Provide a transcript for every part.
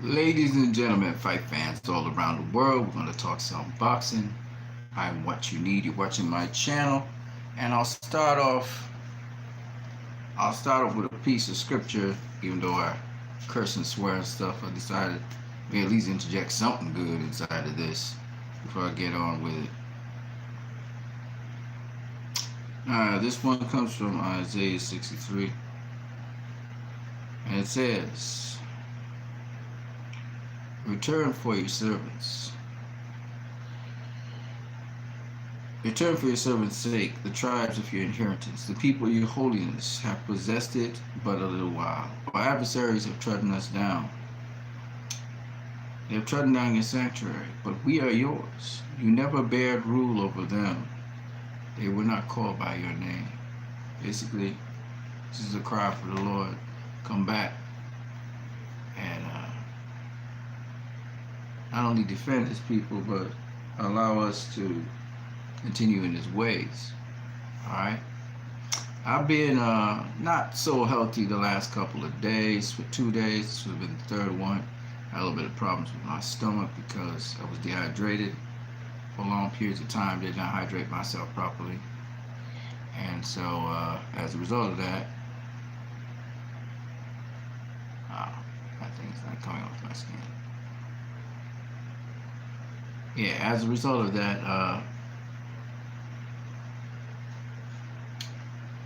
Ladies and gentlemen, fight fans all around the world, we're going to talk some boxing. I'm what you need. You're watching my channel, and I'll start off with a piece of scripture. Even though I curse and swear and stuff, I decided we at least interject something good inside of this before I get on with it. This one comes from Isaiah 63, and it says, "Return for your servants. Return for your servants' sake, the tribes of your inheritance, the people of your holiness have possessed it but a little while. Our adversaries have trodden us down. They have trodden down your sanctuary, but we are yours. You never bared rule over them. They were not called by your name." Basically, this is a cry for the Lord. Come back and not only defend his people, but allow us to continue in his ways. Alright? I've been not so healthy the last couple of days. For 2 days, this would have been the third one. I had a little bit of problems with my stomach because I was dehydrated for long periods of time, did not hydrate myself properly. And so as a result of that, that thing's not coming off my skin. Yeah, as a result of that, I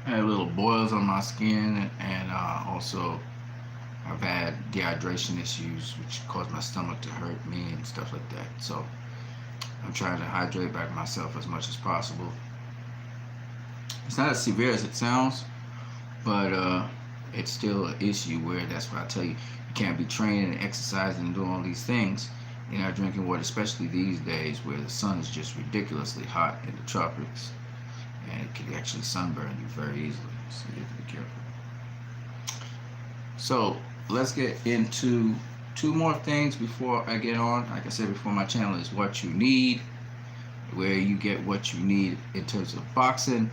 had little boils on my skin, and also I've had dehydration issues, which caused my stomach to hurt me and stuff like that. So I'm trying to hydrate back myself as much as possible. It's not as severe as it sounds, but it's still an issue where that's why I tell you, you can't be training and exercising and doing all these things. You're not drinking water, especially these days where the sun is just ridiculously hot in the tropics, and it can actually sunburn you very easily, so you have to be careful. So let's get into two more things before I get on. Like I said before, my channel is What You Need, where you get what you need in terms of boxing.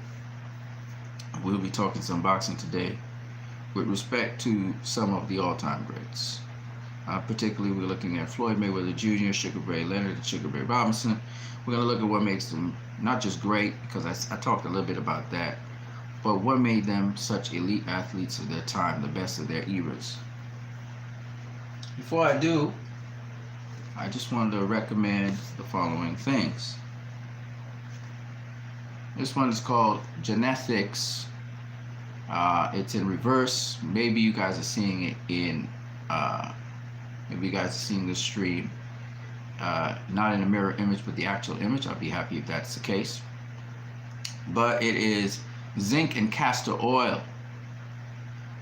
We'll be talking some boxing today with respect to some of the all-time greats. Particularly, we're looking at Floyd Mayweather Jr., Sugar Ray Leonard, and Sugar Ray Robinson. We're going to look at what makes them not just great, because I talked a little bit about that, but what made them such elite athletes of their time, the best of their eras. Before I do, I just wanted to recommend the following things. This one is called Genetics. It's in reverse. Maybe you guys are seeing it in maybe you guys are seeing the stream not in a mirror image, but the actual image. I'll be happy if that's the case. But it is zinc and castor oil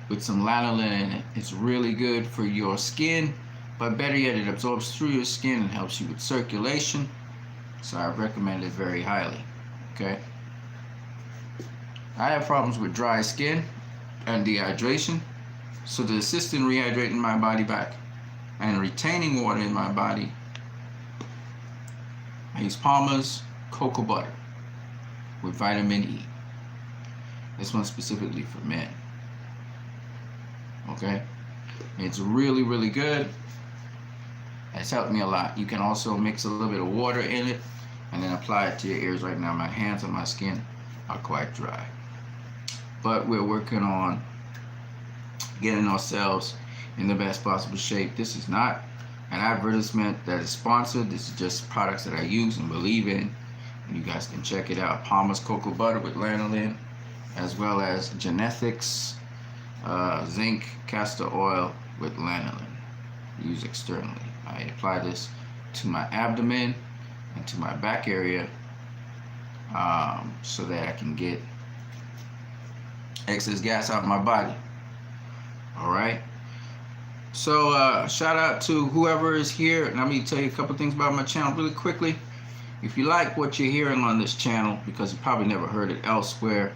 with some lanolin in it. It's really good for your skin, but better yet, it absorbs through your skin and helps you with circulation. So I recommend it very highly. Okay. I have problems with dry skin and dehydration, so to assist in rehydrating my body back and retaining water in my body, I use Palmer's cocoa butter with vitamin E. This one's specifically for men. Okay? It's really, really good. It's helped me a lot. You can also mix a little bit of water in it and then apply it to your ears. Right now, my hands and my skin are quite dry. But we're working on getting ourselves in the best possible shape. This is not an advertisement that is sponsored. This is just products that I use and believe in, and you guys can check it out. Palmer's cocoa butter with lanolin, as well as Genetics zinc castor oil with lanolin. Use externally. I apply this to my abdomen and to my back area so that I can get excess gas out of my body. Alright, so shout out to whoever is here, and let me tell you a couple things about my channel really quickly. If you like what you're hearing on this channel, because you probably never heard it elsewhere,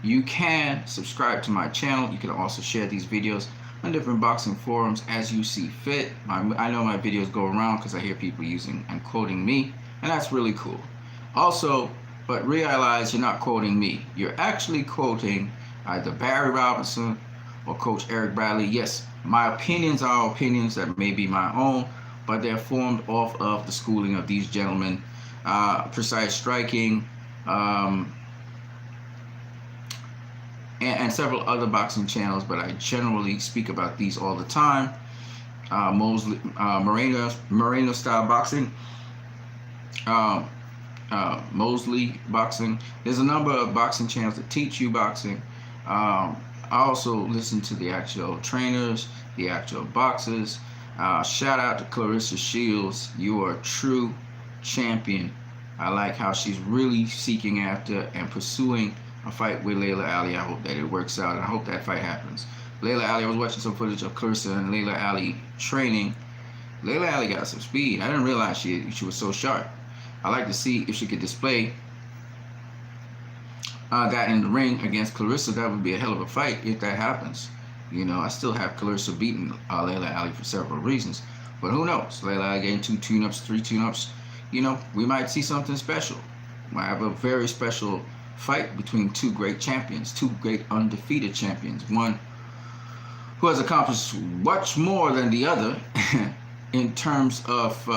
you can subscribe to my channel. You can also share these videos on different boxing forums as you see fit. I know my videos go around because I hear people using and quoting me, and that's really cool. Also, but realize you're not quoting me. You're actually quoting either Barry Robinson or Coach Eric Bradley. Yes, my opinions are opinions that may be my own, but they're formed off of the schooling of these gentlemen. Precise Striking, um, and several other boxing channels, but I generally speak about these all the time. Mosley, Moreno style boxing, um, Mosley boxing. There's a number of boxing channels that teach you boxing. I also listen to the actual trainers, the actual boxers. Shout out to Claressa Shields. You are a true champion. I like how she's really seeking after and pursuing a fight with Laila Ali. I hope that it works out, and I hope that fight happens. Laila Ali, I was watching some footage of Claressa and Laila Ali training. Laila Ali got some speed. I didn't realize she was so sharp. I like to see if she could display that in the ring against Claressa. That would be a hell of a fight if that happens. You know, I still have Claressa beating Laila Ali for several reasons, but who knows? Laila Ali getting 2 tune-ups, 3 tune-ups. You know, we might see something special. We might have a very special fight between 2 great champions, 2 great undefeated champions. One who has accomplished much more than the other in terms of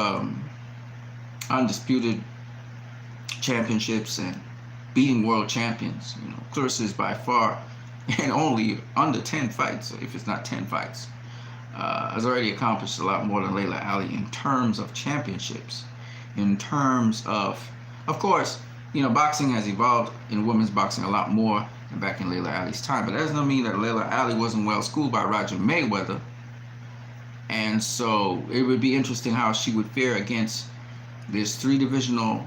undisputed championships and beating world champions. You know, Claressa is by far and only under 10 fights, if it's not 10 fights, has already accomplished a lot more than Laila Ali in terms of championships. In terms of course, you know, boxing has evolved in women's boxing a lot more than back in Laila Ali's time, but that doesn't mean that Laila Ali wasn't well schooled by Roger Mayweather. And so it would be interesting how she would fare against this 3-divisional,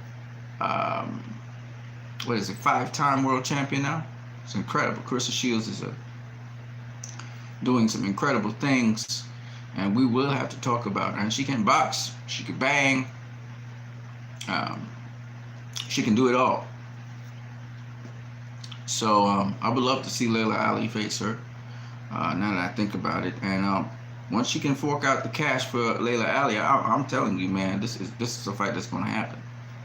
5-time world champion now? It's incredible. Claressa Shields is doing some incredible things, and we will have to talk about her. And she can box, she can bang, she can do it all. So I would love to see Laila Ali face her, now that I think about it. And once she can fork out the cash for Laila Ali, I'm telling you, man, this is a fight that's going to happen.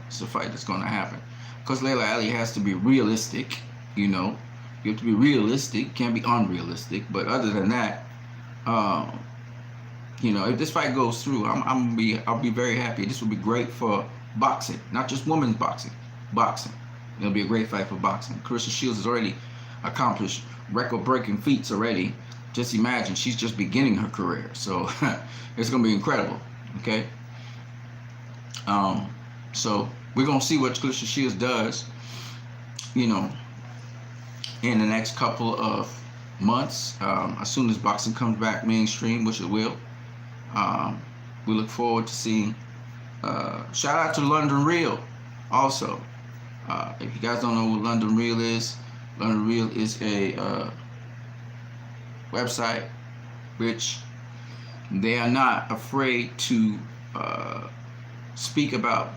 It's a fight that's going to happen. Because Laila Ali has to be realistic, you know. You have to be realistic, can't be unrealistic. But other than that, you know, if this fight goes through, I'll be very happy. This will be great for boxing, not just women's boxing. Boxing. It'll be a great fight for boxing. Claressa Shields has already accomplished record-breaking feats already. Just imagine, she's just beginning her career. So it's going to be incredible, okay? So we're going to see what Claressa Shields does, you know, in the next couple of months, as soon as boxing comes back mainstream, which it will. We look forward to seeing. Shout out to London Real also. If you guys don't know what London Real is a website which they are not afraid to speak about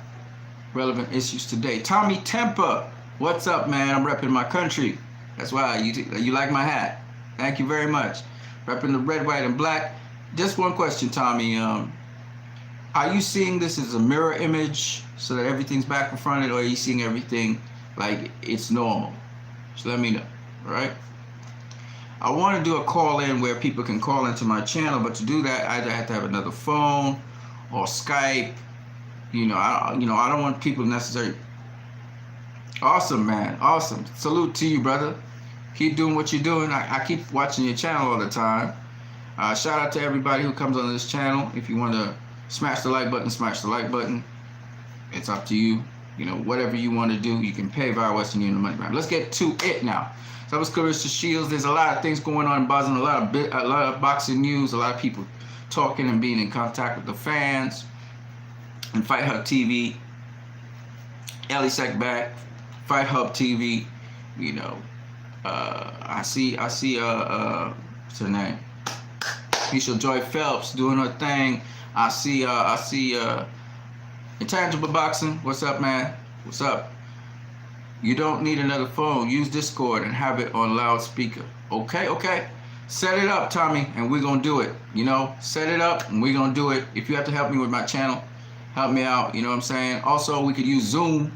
relevant issues today. Tommy Temper, what's up, man? I'm repping my country. That's why you like my hat. Thank you very much. Repping the red, white, and black. Just one question, Tommy. Are you seeing this as a mirror image so that everything's back and fronted, or are you seeing everything like it's normal? Just let me know, all right? I want to do a call-in where people can call into my channel, but to do that, I either have to have another phone or Skype. I don't want people necessarily. Awesome, man. Awesome. Salute to you, brother. Keep doing what you're doing. I keep watching your channel all the time. Shout out to everybody who comes on this channel. If you want to smash the like button, smash the like button. It's up to you. You know, whatever you want to do, you can pay via Western Union MoneyGram. Let's get to it now. So that was Claressa Shields. There's a lot of things going on in boxing, a lot of boxing news, a lot of people talking and being in contact with the fans. And Fight Hub TV, Ellie Sackback, Fight Hub TV. You know, I see. What's her name? Keisha Joy Phelps doing her thing. I see Intangible Boxing. What's up, man? What's up? You don't need another phone. Use Discord and have it on loudspeaker. Okay. Set it up, Tommy, and we're gonna do it. You know, set it up and we're gonna do it. If you have to help me with my channel, help me out. You know what I'm saying? Also, we could use Zoom.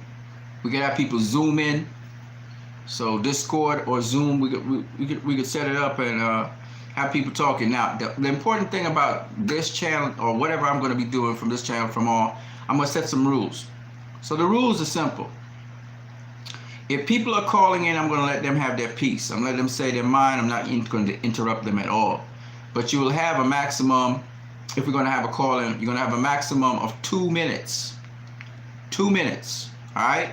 We could have people Zoom in. So Discord or Zoom, we could set it up and have people talking. Now, the important thing about this channel, or whatever I'm going to be doing from this channel from all, I'm going to set some rules. So the rules are simple. If people are calling in, I'm going to let them have their piece. I'm going to let them say their mind. I'm not going to interrupt them at all. But you will have a maximum, if we're going to have a call in, you're going to have a maximum of 2 minutes. 2 minutes. All right?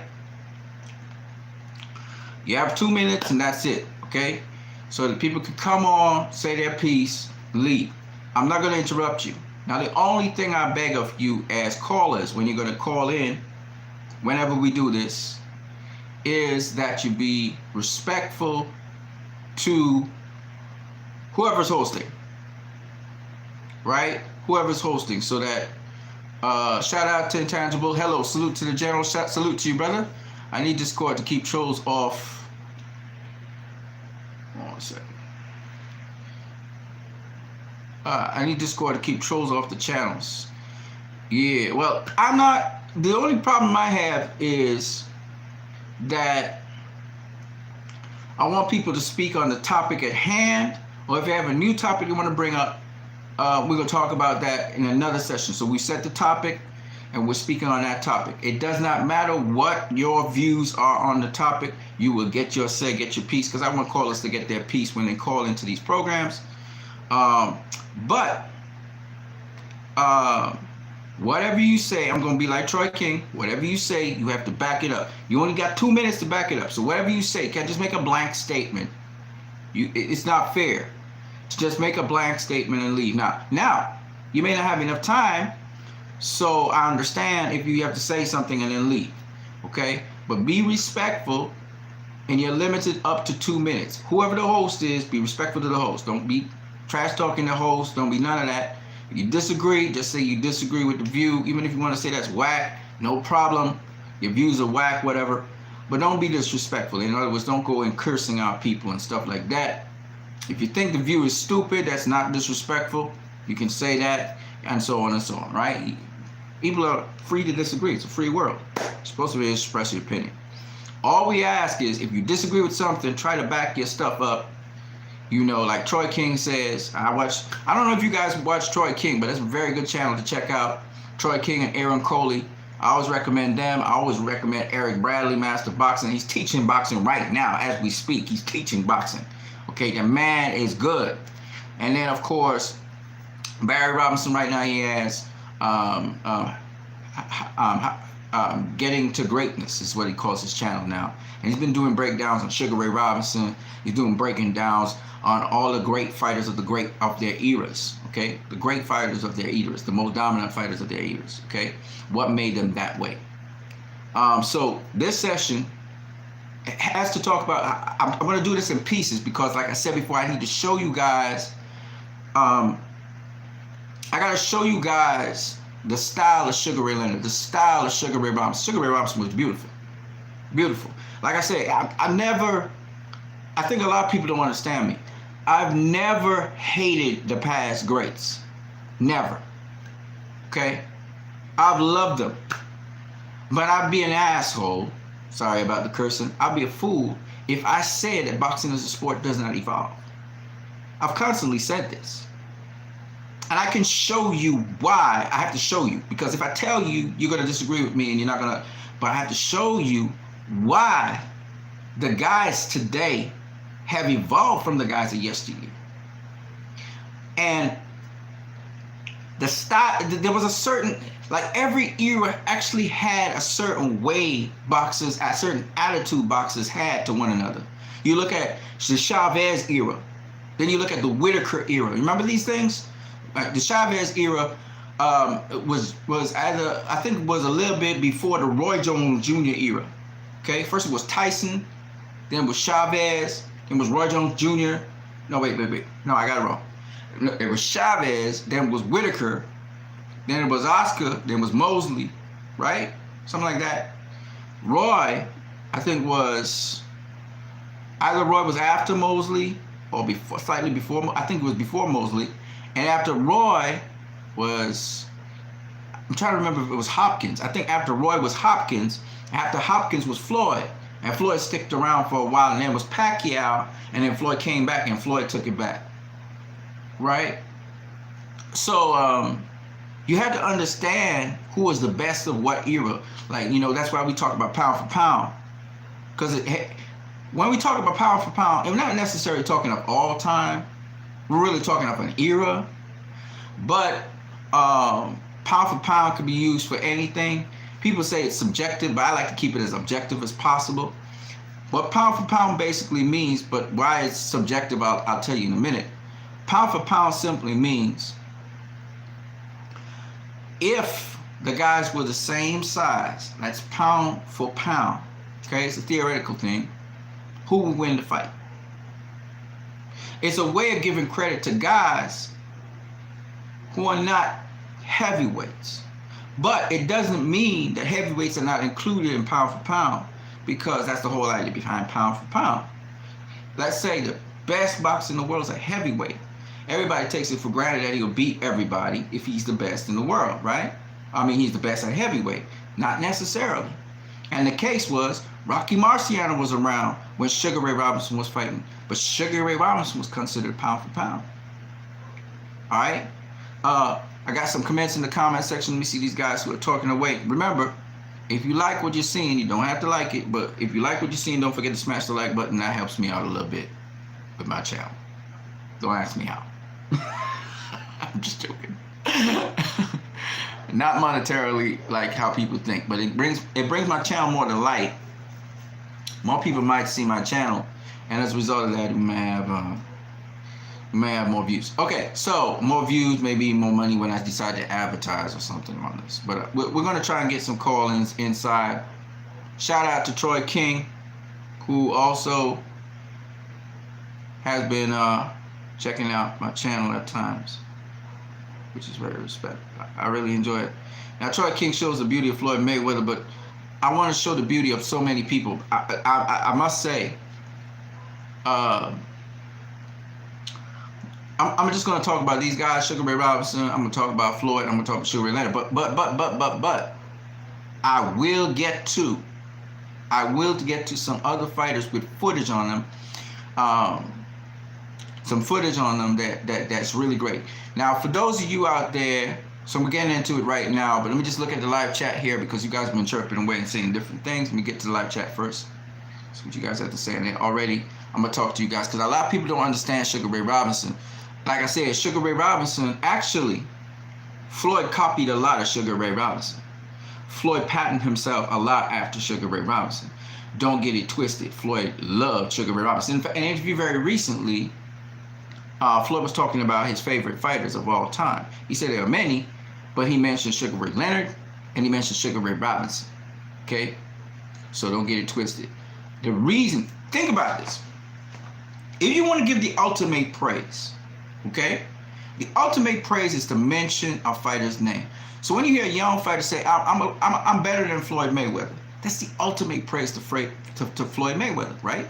You have 2 minutes and that's it. Okay? So that people can come on, say their piece, leave. I'm not going to interrupt you. Now, the only thing I beg of you as callers, when you're going to call in, whenever we do this, is that you be respectful to whoever's hosting. Right? Whoever's hosting. So that, shout out to Intangible. Hello, salute to the general. Salute to you, brother. I need Discord to keep trolls off. Hold on a second. I need Discord to keep trolls off the channels. Yeah, well, I'm not. The only problem I have is that I want people to speak on the topic at hand, or if you have a new topic you want to bring up, we're going to talk about that in another session. So we set the topic and we're speaking on that topic. It does not matter what your views are on the topic. You will get your say, get your piece, because I want callers to get their piece when they call into these programs. Whatever you say, I'm going to be like Troy King. Whatever you say, you have to back it up. You only got 2 minutes to back it up. So whatever you say, you can't just make a blank statement. It's not fair to just make a blank statement and leave. Now, you may not have enough time, so I understand if you have to say something and then leave, okay? But be respectful, and you're limited up to 2 minutes. Whoever the host is, be respectful to the host. Don't be trash talking the host. Don't be none of that. If you disagree, just say you disagree with the view. Even if you want to say that's whack, no problem. Your views are whack, whatever. But don't be disrespectful. In other words, don't go in cursing out people and stuff like that. If you think the view is stupid, that's not disrespectful. You can say that, and so on and so on, right? People are free to disagree. It's a free world. You're supposed to be able to express your opinion. All we ask is, if you disagree with something, try to back your stuff up. You know, like Troy King says, I don't know if you guys watch Troy King, but it's a very good channel to check out. Troy King and Aaron Coley. I always recommend them. I always recommend Eric Bradley, Master Boxing. He's teaching boxing right now as we speak. He's teaching boxing. Okay, the man is good. And then, of course, Barry Robinson right now, he has Getting to Greatness is what he calls his channel now. And he's been doing breakdowns on Sugar Ray Robinson. He's doing breaking downs on all the great fighters of their eras, okay? The great fighters of their eras, the most dominant fighters of their eras, okay? What made them that way? So this session has to talk about, I'm going to do this in pieces because, like I said before, I need to show you guys, I got to show you guys the style of Sugar Ray Leonard, the style of Sugar Ray Robinson. Sugar Ray Robinson was beautiful. Beautiful. Like I say, I think a lot of people don't understand me. I've never hated the past greats. Never. Okay? I've loved them. But I'd be an asshole, sorry about the cursing, I'd be a fool if I said that boxing as a sport does not evolve. I've constantly said this. And I can show you why. I have to show you. Because if I tell you, you're going to disagree with me and you're not going to. But I have to show you why the guys today have evolved from the guys of yesteryear. And the style, there was a certain, like every era actually had a certain way boxers, a certain attitude boxers had to one another. You look at the Chavez era. Then you look at the Whitaker era. Remember these things? The Chavez era was either, I think it was a little bit before the Roy Jones Jr. era. Okay, first it was Tyson, then it was Chavez, then it was Roy Jones Jr. No, wait. No, I got it wrong. It was Chavez, then it was Whitaker, then it was Oscar, then it was Mosley, right? Something like that. Roy, I think was, either Roy was after Mosley or before, slightly before, I think it was before Mosley. And after Roy was, I'm trying to remember if it was Hopkins. I think after Roy was Hopkins, after Hopkins was Floyd. And Floyd sticked around for a while, and then it was Pacquiao, and then Floyd came back and Floyd took it back. right? So you have to understand who was the best of what era. Like, you know, that's why we talk about pound for pound. Because when we talk about pound for pound, we're not necessarily talking of all time. We're really talking of an era. But pound for pound could be used for anything. People say it's subjective, but I like to keep it as objective as possible. What pound for pound basically means, but why it's subjective, I'll tell you in a minute. Pound for pound simply means if the guys were the same size, that's pound for pound, okay? It's a theoretical thing. Who would win the fight? It's a way of giving credit to guys who are not heavyweights. But it doesn't mean that heavyweights are not included in pound for pound, because that's the whole idea behind pound for pound. Let's say the best boxer in the world is a heavyweight. Everybody takes it for granted that he'll beat everybody if he's the best in the world, right? I mean, he's the best at heavyweight. Not necessarily. And the case was, Rocky Marciano was around when Sugar Ray Robinson was fighting, but Sugar Ray Robinson was considered pound for pound. All right? I got some comments in the comment section. Let me see these guys who are talking away. Remember, if you like what you're seeing, you don't have to like it, but if you like what you're seeing, don't forget to smash the like button. That helps me out a little bit with my channel. Don't ask me how. I'm just joking. Not monetarily like how people think, but it brings my channel more to light. More people might see my channel, and as a result of that, we may have more views. Okay, so more views, maybe more money when I decide to advertise or something on this. But we're gonna try and get some call-ins inside. Shout out to Troy King, who also has been checking out my channel at times, which is very respectful. I really enjoy it. Now, Troy King shows the beauty of Floyd Mayweather, but I want to show the beauty of so many people. I must say, I'm just going to talk about these guys, Sugar Ray Robinson. I'm going to talk about Floyd. I'm going to talk about Sugar Ray Leonard. But I will get to some other fighters with footage on them. Some footage on them that's really great. Now, for those of you out there, so we're getting into it right now, but let me just look at the live chat here because you guys have been chirping away and saying different things. Let me get to the live chat first. See what you guys have to say. And already, I'm going to talk to you guys because a lot of people don't understand Sugar Ray Robinson. Like I said, Sugar Ray Robinson, actually, Floyd copied a lot of Sugar Ray Robinson. Floyd patented himself a lot after Sugar Ray Robinson. Don't get it twisted. Floyd loved Sugar Ray Robinson. In fact, in an interview very recently, Floyd was talking about his favorite fighters of all time. He said there are many, but he mentioned Sugar Ray Leonard and he mentioned Sugar Ray Robinson. Okay? So don't get it twisted. The reason, think about this. If you want to give the ultimate praise, okay? The ultimate praise is to mention a fighter's name. So when you hear a young fighter say, I'm better than Floyd Mayweather, that's the ultimate praise to Floyd Mayweather, right?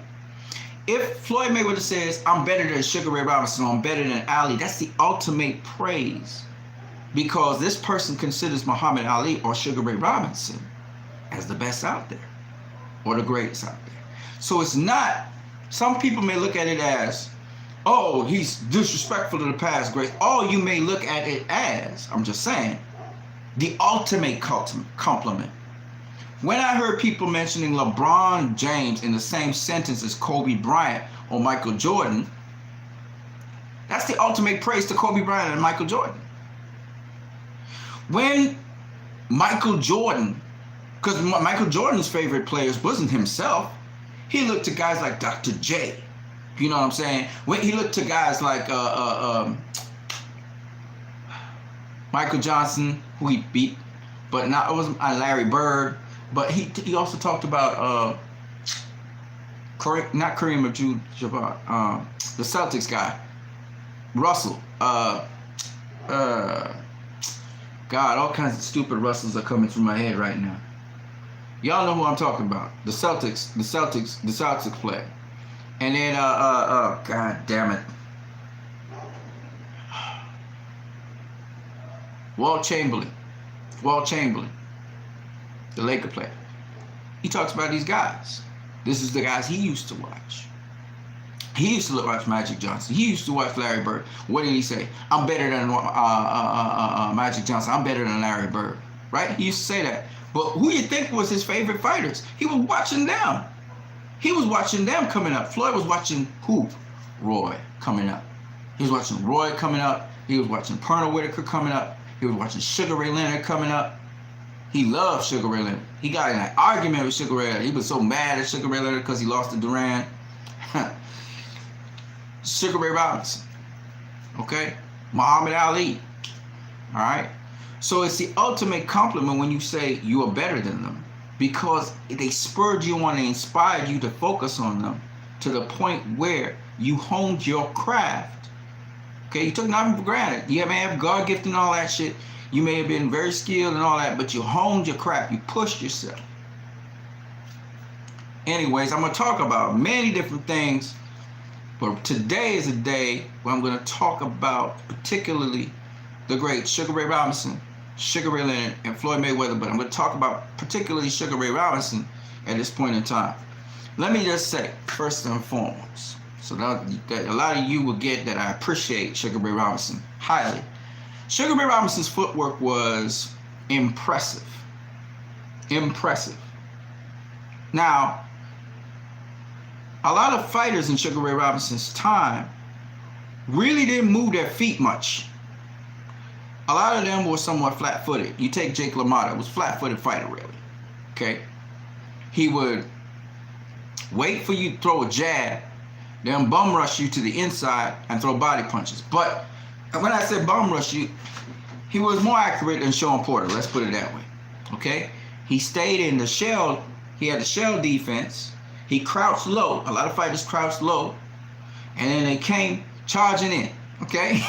If Floyd Mayweather says, I'm better than Sugar Ray Robinson, or I'm better than Ali, that's the ultimate praise. Because this person considers Muhammad Ali or Sugar Ray Robinson as the best out there, or the greatest out there. So it's not, some people may look at it as, oh, he's disrespectful to the past great. Or you may look at it as, I'm just saying, the ultimate compliment. When I heard people mentioning LeBron James in the same sentence as Kobe Bryant or Michael Jordan, that's the ultimate praise to Kobe Bryant and Michael Jordan. When Michael Jordan, because Michael Jordan's favorite players wasn't himself, he looked to guys like Dr. J. You know what I'm saying? When he looked to guys like Michael Johnson, who he beat, but not, it wasn't Larry Bird. But he also talked about not Kareem Abdul-Jabbar, the Celtics guy, Russell. God, all kinds of stupid Russells are coming through my head right now. Y'all know who I'm talking about. The Celtics player. And then God damn it, Walt Chamberlain, the Laker player. He talks about these guys. This is the guys he used to watch. He used to watch Magic Johnson. He used to watch Larry Bird. What did he say? I'm better than Magic Johnson. I'm better than Larry Bird. Right? He used to say that. But who you think was his favorite fighters? He was watching them. He was watching them coming up. Floyd was watching who? Roy coming up. He was watching Roy coming up. He was watching Pernell Whitaker coming up. He was watching Sugar Ray Leonard coming up. He loved Sugar Ray Leonard. He got in an argument with Sugar Ray Leonard. He was so mad at Sugar Ray Leonard because he lost to Duran. Sugar Ray Robinson. Okay? Muhammad Ali. All right? So it's the ultimate compliment when you say you are better than them, because they spurred you on and inspired you to focus on them to the point where you honed your craft. Okay? You took nothing for granted. You may have God gift and all that shit. You may have been very skilled and all that, but you honed your craft. You pushed yourself. Anyways, I'm going to talk about many different things, but today is a day where I'm going to talk about particularly the great Sugar Ray Robinson, Sugar Ray Leonard, and Floyd Mayweather, but I'm going to talk about particularly Sugar Ray Robinson at this point in time. Let me just say, first and foremost, so that a lot of you will get that I appreciate Sugar Ray Robinson highly. Sugar Ray Robinson's footwork was impressive. Impressive. Now, a lot of fighters in Sugar Ray Robinson's time really didn't move their feet much. A lot of them were somewhat flat-footed. You take Jake LaMotta, was a flat-footed fighter, really. Okay? He would wait for you to throw a jab, then bum rush you to the inside and throw body punches. But when I said bum rush you, he was more accurate than Sean Porter. Let's put it that way. Okay? He stayed in the shell. He had the shell defense. He crouched low. A lot of fighters crouched low. And then they came charging in. Okay?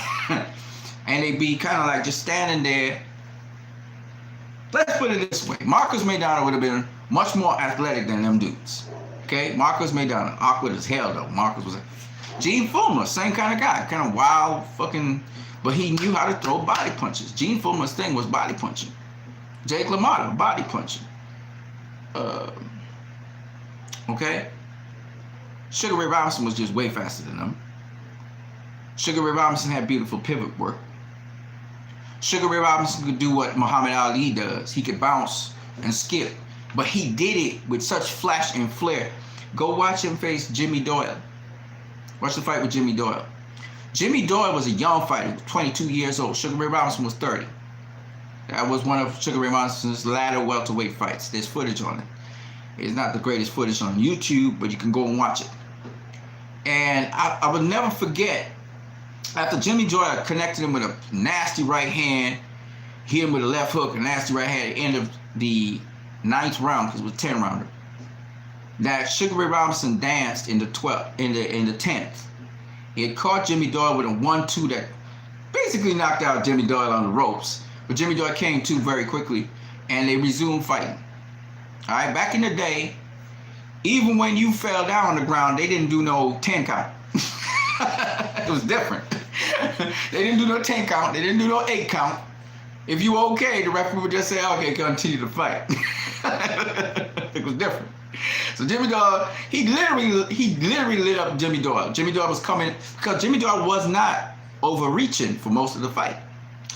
And they'd be kind of like just standing there. Let's put it this way. Marcos Maidana would have been much more athletic than them dudes. Okay? Marcos Maidana. Awkward as hell, though. Marcos was Gene Fullmer, same kind of guy. Kind of wild, fucking... But he knew how to throw body punches. Gene Fullmer's thing was body punching. Jake LaMotta, body punching. Okay? Sugar Ray Robinson was just way faster than them. Sugar Ray Robinson had beautiful pivot work. Sugar Ray Robinson could do what Muhammad Ali does. He could bounce and skip. But he did it with such flash and flair. Go watch him face Jimmy Doyle. Watch the fight with Jimmy Doyle. Jimmy Doyle was a young fighter, 22 years old. Sugar Ray Robinson was 30. That was one of Sugar Ray Robinson's latter welterweight fights. There's footage on it. It's not the greatest footage on YouTube, but you can go and watch it. And I will never forget, after Jimmy Doyle connected him with a nasty right hand, hit him with a left hook, a nasty right hand at the end of the 9th round, because it was a 10-rounder, that Sugar Ray Robinson danced in the 10th. He had caught Jimmy Doyle with a 1-2 that basically knocked out Jimmy Doyle on the ropes. But Jimmy Doyle came to very quickly, and they resumed fighting. All right, back in the day, even when you fell down on the ground, they didn't do no 10 count. It was different. They didn't do no 10 count. They didn't do no 8 count. If you were okay, the referee would just say, okay, continue to fight. It was different. So Jimmy Doyle, he literally lit up Jimmy Doyle. Jimmy Doyle was coming, because Jimmy Doyle was not overreaching for most of the fight.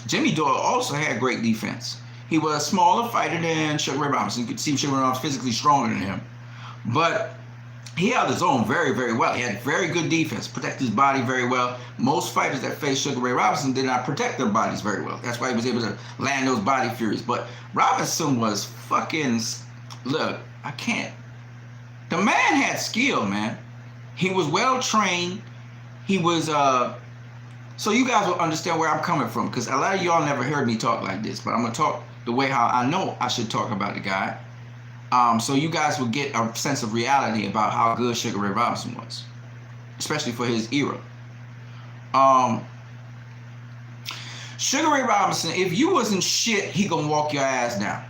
Jimmy Doyle also had great defense. He was a smaller fighter than Sugar Ray Robinson. You could see Sugar Ray Robinson physically stronger than him. But he held his own very, very well. He had very good defense, protected his body very well. Most fighters that faced Sugar Ray Robinson did not protect their bodies very well. That's why he was able to land those body furies. But Robinson was fucking, look, I can't. The man had skill, man. He was well trained. He was, so you guys will understand where I'm coming from, because a lot of y'all never heard me talk like this, but I'm going to talk the way how I know I should talk about the guy. So you guys will get a sense of reality about how good Sugar Ray Robinson was, especially for his era. Sugar Ray Robinson, if you wasn't shit, he gonna walk your ass down.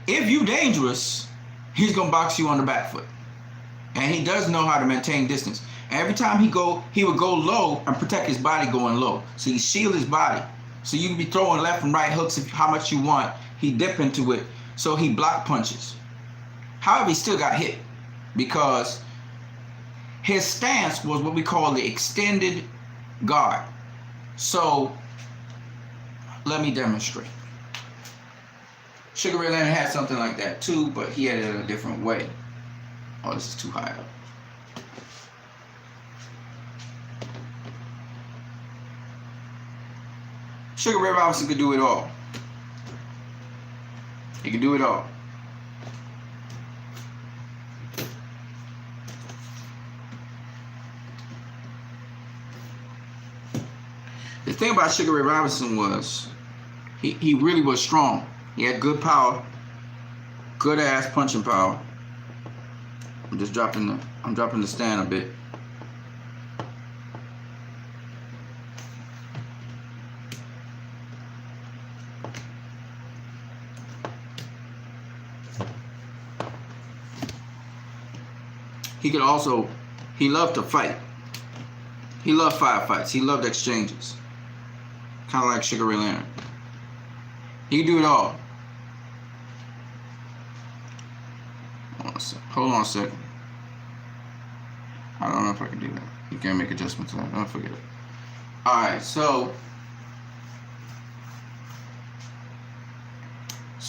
If you dangerous, he's gonna box you on the back foot. And he does know how to maintain distance. And every time he would go low and protect his body going low. So he shield his body. So you can be throwing left and right hooks how much you want. He dip into it. So he blocked punches. However, he still got hit, because His stance was what we call the extended guard. So let me demonstrate. Sugar Ray Leonard had something like that too, but he had it in a different way. Oh, this is too high up. Sugar Ray Robinson could do it all. He could do it all. The thing about Sugar Ray Robinson was he really was strong. He had good power, good ass punching power. I'm dropping the stand a bit. He loved to fight. He loved firefights. He loved exchanges. Kind of like Sugar Ray Leonard. He could do it all. Hold on a second. I don't know if I can do that. You can't make adjustments to that. Don't forget it. Alright, so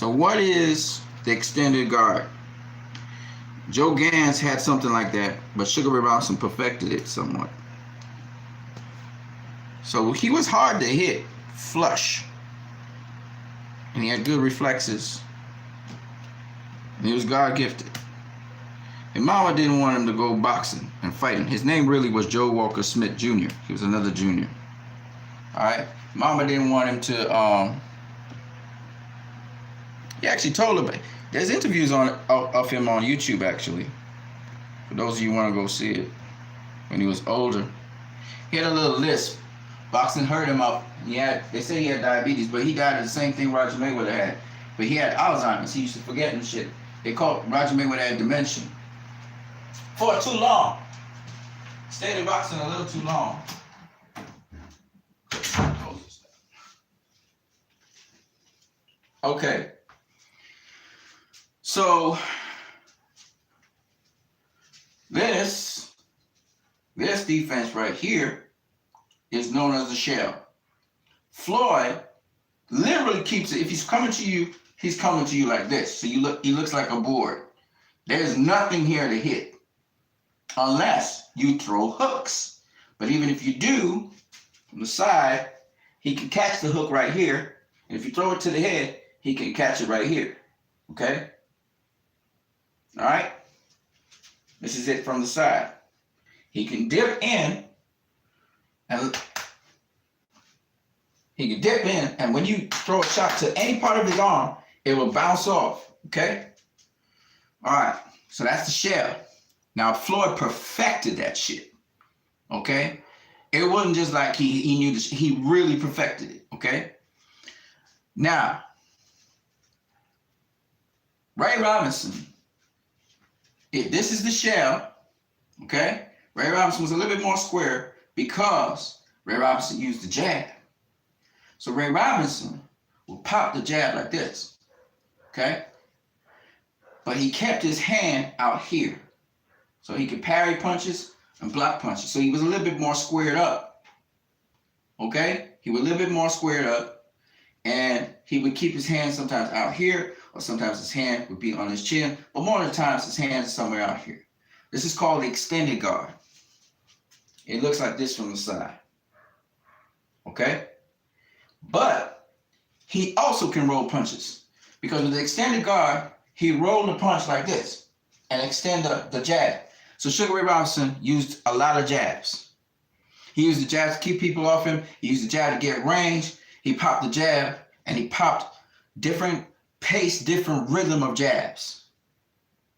what is the extended guard? Joe Gans had something like that, but Sugar Ray Robinson perfected it somewhat. So he was hard to hit flush. And he had good reflexes. And he was God gifted. And Mama didn't want him to go boxing and fighting. His name really was Joe Walker Smith Jr. He was another junior. Alright? Mama didn't want him to he actually told her. There's interviews of him on YouTube, actually. For those of you who want to go see it. When he was older. He had a little lisp. Boxing hurt him up. They say he had diabetes, but he died of the same thing Roger Mayweather had. But he had Alzheimer's. He used to forget and shit. They called Roger Mayweather had dementia. For too long. Stayed in boxing a little too long. Okay. So this defense right here is known as a shell. Floyd literally keeps it. If he's coming to you, he's coming to you like this. So he looks like a board. There's nothing here to hit unless you throw hooks. But even if you do, from the side, he can catch the hook right here. And if you throw it to the head, he can catch it right here. Okay? All right? This is it from the side. He can dip in and when you throw a shot to any part of his arm, it will bounce off. Okay? All right. So that's the shell. Now Floyd perfected that shit. Okay? It wasn't just like he knew this, he really perfected it. Okay? Now, Ray Robinson, if this is the shell, okay? Ray Robinson was a little bit more square because Ray Robinson used the jab. So Ray Robinson would pop the jab like this, okay? But he kept his hand out here. So he could parry punches and block punches. So he was a little bit more squared up, okay? He was a little bit more squared up, and he would keep his hand sometimes out here, or sometimes his hand would be on his chin, but more of the times his hand is somewhere out here. This is called the extended guard. It looks like this from the side. Okay? But he also can roll punches, because with the extended guard, he rolled the punch like this and extend the jab. So Sugar Ray Robinson used a lot of jabs. He used the jabs to keep people off him. He used the jab to get range. He popped the jab, and he popped different pace, different rhythm of jabs.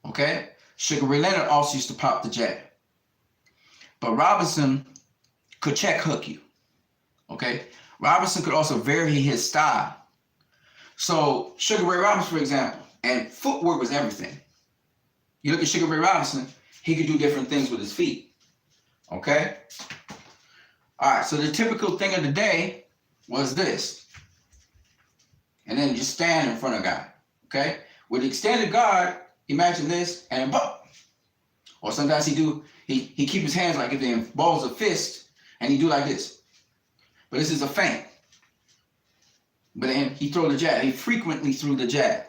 Okay? Sugar Ray Leonard also used to pop the jab. But Robinson could check hook you. Okay? Robinson could also vary his style. So Sugar Ray Robinson, for example, and footwork was everything. You look at Sugar Ray Robinson, he could do different things with his feet. Okay? All right, so the typical thing of the day was this. And then you stand in front of a guy. Okay? With the extended guard, imagine this, and bump. Or sometimes he do He keep his hands like if they're in balls of fist, and he do like this. But this is a feint. But then he throw the jab. He frequently threw the jab.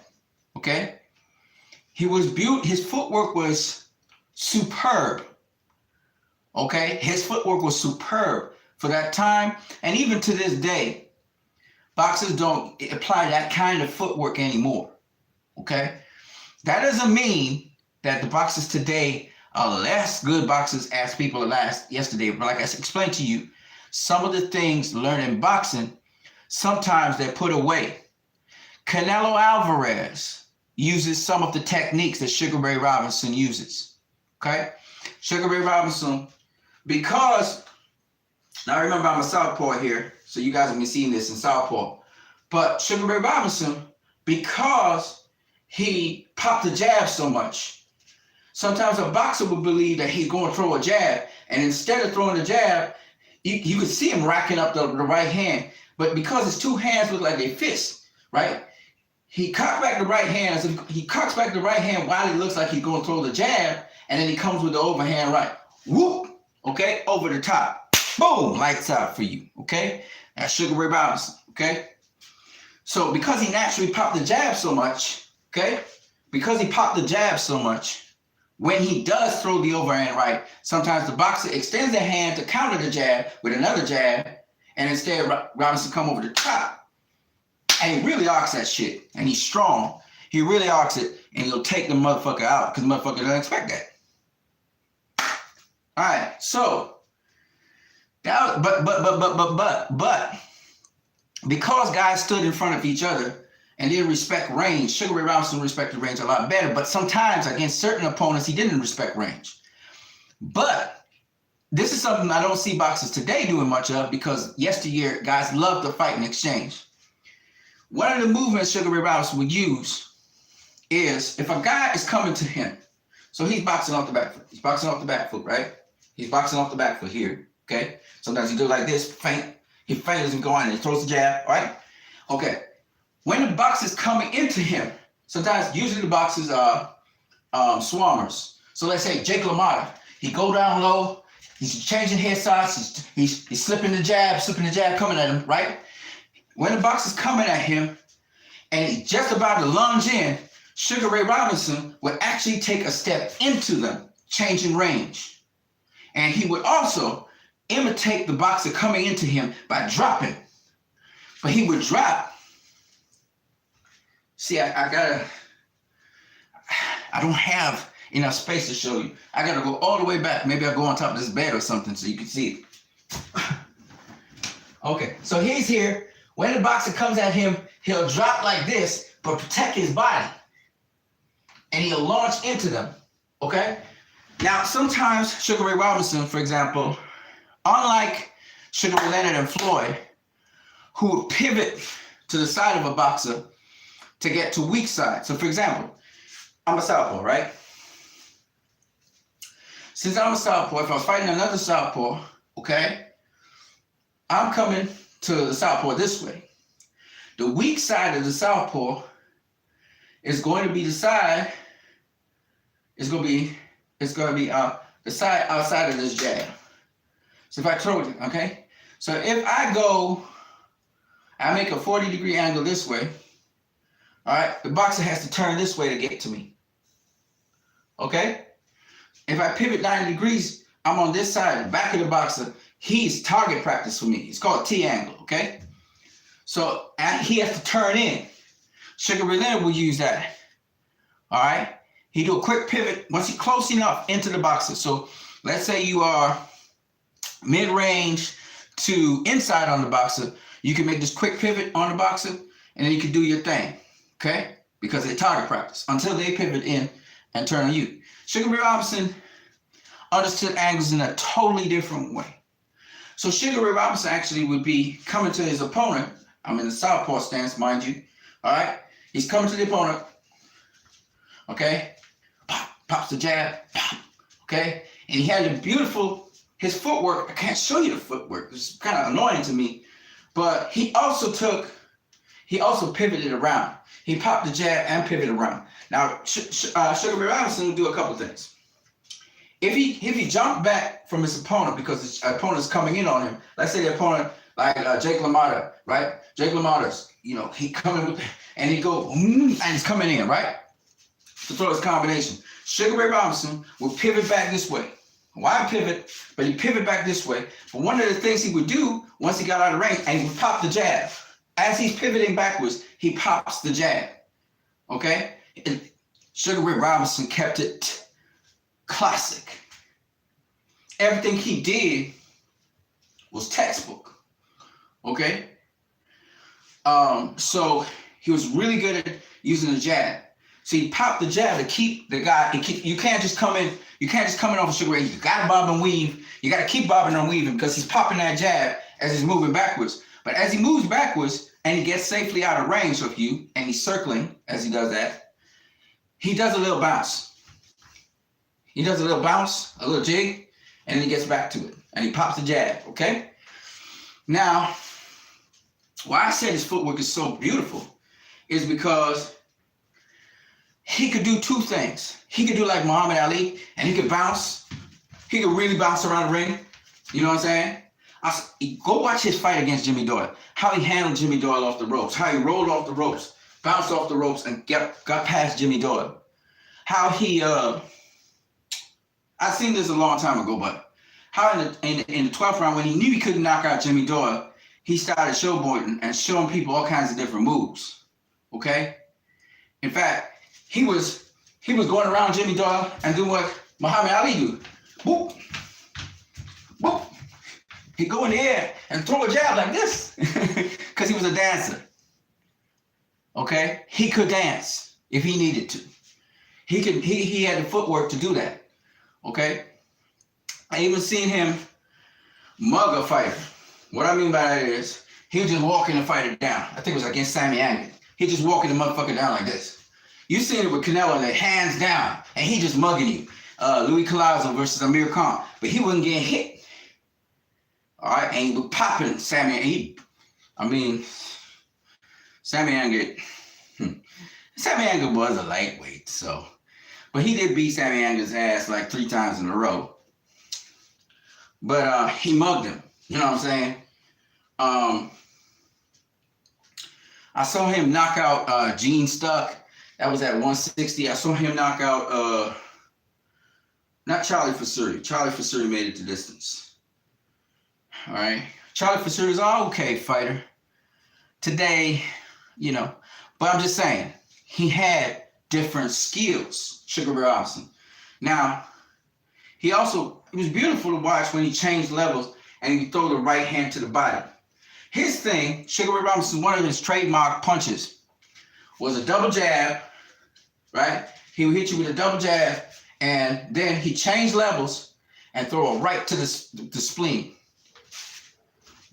Okay? His footwork was superb. Okay? His footwork was superb for that time. And even to this day, boxers don't apply that kind of footwork anymore. Okay? That doesn't mean that the boxers today are less good boxers as people yesterday. But like I explained to you, some of the things learned in boxing, sometimes they're put away. Canelo Alvarez uses some of the techniques that Sugar Ray Robinson uses. Okay? Sugar Ray Robinson, because, now remember I'm a southpaw here, so you guys have been seeing this in southpaw. But Sugar Ray Robinson, because he popped the jab so much, sometimes a boxer would believe that he's going to throw a jab, and instead of throwing the jab, you could see him racking up the right hand, but because his two hands look like they fist, right? He cocks back the right hand. He cocks back the right hand while he looks like he's going to throw the jab, and then he comes with the overhand right. Whoop, okay, over the top. Boom, lights out for you, okay? That's Sugar Ray Robinson, okay? So because he naturally popped the jab so much, okay? Because he popped the jab so much, when he does throw the overhand right, sometimes the boxer extends their hand to counter the jab with another jab, and instead Robinson come over the top, and he really arcs that shit, and he's strong. He really arcs it, and he'll take the motherfucker out because the motherfucker doesn't expect that. All right, so that, but because guys stood in front of each other and didn't respect range, Sugar Ray Robinson respected range a lot better. But sometimes against certain opponents, he didn't respect range. But this is something I don't see boxers today doing much of, because yesteryear guys loved to fight and exchange. One of the movements Sugar Ray Robinson would use is if a guy is coming to him, so he's boxing off the back foot. He's boxing off the back foot, right? He's boxing off the back foot here, okay? Sometimes he do like this, feint. He feints and go on and he throws the jab, right? Okay. When the boxer's coming into him, sometimes usually the boxers are swarmers. So let's say Jake LaMotta, he go down low, he's changing head sides, he's slipping the jab coming at him, right? When the boxer's coming at him and he's just about to lunge in, Sugar Ray Robinson would actually take a step into them, changing range. And he would also imitate the boxer coming into him by dropping. But he would drop. See, I don't have enough space to show you. I gotta go all the way back. Maybe I'll go on top of this bed or something so you can see it. Okay, so he's here. When the boxer comes at him, he'll drop like this, but protect his body. And he'll launch into them, okay? Now, sometimes Sugar Ray Robinson, for example, unlike Sugar Ray Leonard and Floyd, who would pivot to the side of a boxer to get to weak side. So for example, I'm a southpaw, right? Since I'm a southpaw, if I was fighting another southpaw, okay, I'm coming to the southpaw this way. The weak side of the southpaw is going to be the side, the side outside of this jab. So if I throw it, okay? So if I make a 40-degree angle this way, all right, the boxer has to turn this way to get to me, okay? If I pivot 90 degrees, I'm on this side, the back of the boxer. He's target practice for me. It's called T-angle, okay? So he has to turn in. Sugar Ray Leonard will use that, all right? He do a quick pivot once he's close enough into the boxer. So let's say you are mid-range to inside on the boxer. You can make this quick pivot on the boxer, and then you can do your thing, okay? Because they target practice until they pivot in and turn on you. Sugar Ray Robinson understood angles in a totally different way. So Sugar Ray Robinson actually would be coming to his opponent. I'm in the southpaw stance, mind you. All right? He's coming to the opponent. Okay? Pop, pops the jab. Pop. Okay? And he had his footwork. I can't show you the footwork. It's kind of annoying to me. But he also pivoted around. He popped the jab and pivoted around. Now, Sugar Ray Robinson would do a couple things. if he jumped back from his opponent because his opponent's coming in on him, let's say the opponent like Jake LaMotta, right? Jake LaMotta's, he coming with, and he go, and he's coming in, right? To throw his combination. Sugar Ray Robinson would pivot back this way. Why pivot? But he pivot back this way. But one of the things he would do once he got out of range, and he would pop the jab. As he's pivoting backwards, he pops the jab. Okay? And Sugar Ray Robinson kept it classic. Everything he did was textbook. Okay? So he was really good at using the jab. So he popped the jab to keep the guy. You can't just come in. You can't just come in off of Sugar Ray. You got to bob and weave. You got to keep bobbing and weaving because he's popping that jab as he's moving backwards. But as he moves backwards and he gets safely out of range of you, and he's circling as he does that, he does a little bounce. He does a little bounce, a little jig, and then he gets back to it. And he pops the jab, okay? Now, why I said his footwork is so beautiful is because he could do two things. He could do like Muhammad Ali, and he could bounce. He could really bounce around the ring. You know what I'm saying? Go watch his fight against Jimmy Doyle. How he handled Jimmy Doyle off the ropes. How he rolled off the ropes, bounced off the ropes, and got past Jimmy Doyle. How he, I seen this a long time ago, but how in the 12th round, when he knew he couldn't knock out Jimmy Doyle, he started showboating and showing people all kinds of different moves. Okay? In fact, he was going around Jimmy Doyle and doing what Muhammad Ali do. Whoop, whoop. He'd go in the air and throw a jab like this because he was a dancer. Okay? He could dance if he needed to. He had the footwork to do that. Okay? I even seen him mug a fighter. What I mean by that is he was just walking the fighter down. I think it was against Sammy Angus. He just walking the motherfucker down like this. You seen it with Canelo, like hands down, and he just mugging you. Louis Collazo versus Amir Khan, but he wasn't getting hit. All right, and he was popping Sammy. Sammy Angus. Sammy Angus was a lightweight, so, but he did beat Sammy Angus' ass like 3 times in a row. But he mugged him. You know what I'm saying? I saw him knock out Gene Stuck. That was at 160. I saw him knock out not Charlie Fusuri. Charlie Fusuri made it to distance. All right. Charlie Fusuri is an okay fighter today, but I'm just saying he had different skills, Sugar Ray Robinson. Now, it was beautiful to watch when he changed levels and he throw the right hand to the body. His thing, Sugar Ray Robinson, one of his trademark punches was a double jab, right? He would hit you with a double jab, and then he changed levels and throw a right to the spleen.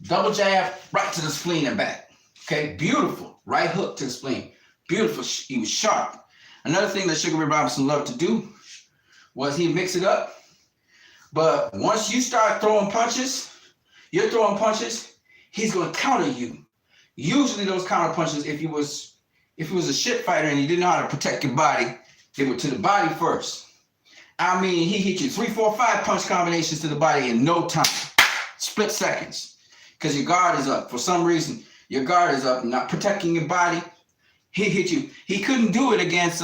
Double jab, right to the spleen and back. Okay, beautiful. Right hook to the spleen. Beautiful. He was sharp. Another thing that Sugar Ray Robinson loved to do was he'd mix it up. But once you start throwing punches, he's going to counter you. Usually those counter punches, if he was a shit fighter and he didn't know how to protect your body, they were to the body first. I mean, he hit you 3, 4, 5 punch combinations to the body in no time. Split seconds. Because your guard is up. For some reason, your guard is up, not protecting your body. He hit you. He couldn't do it against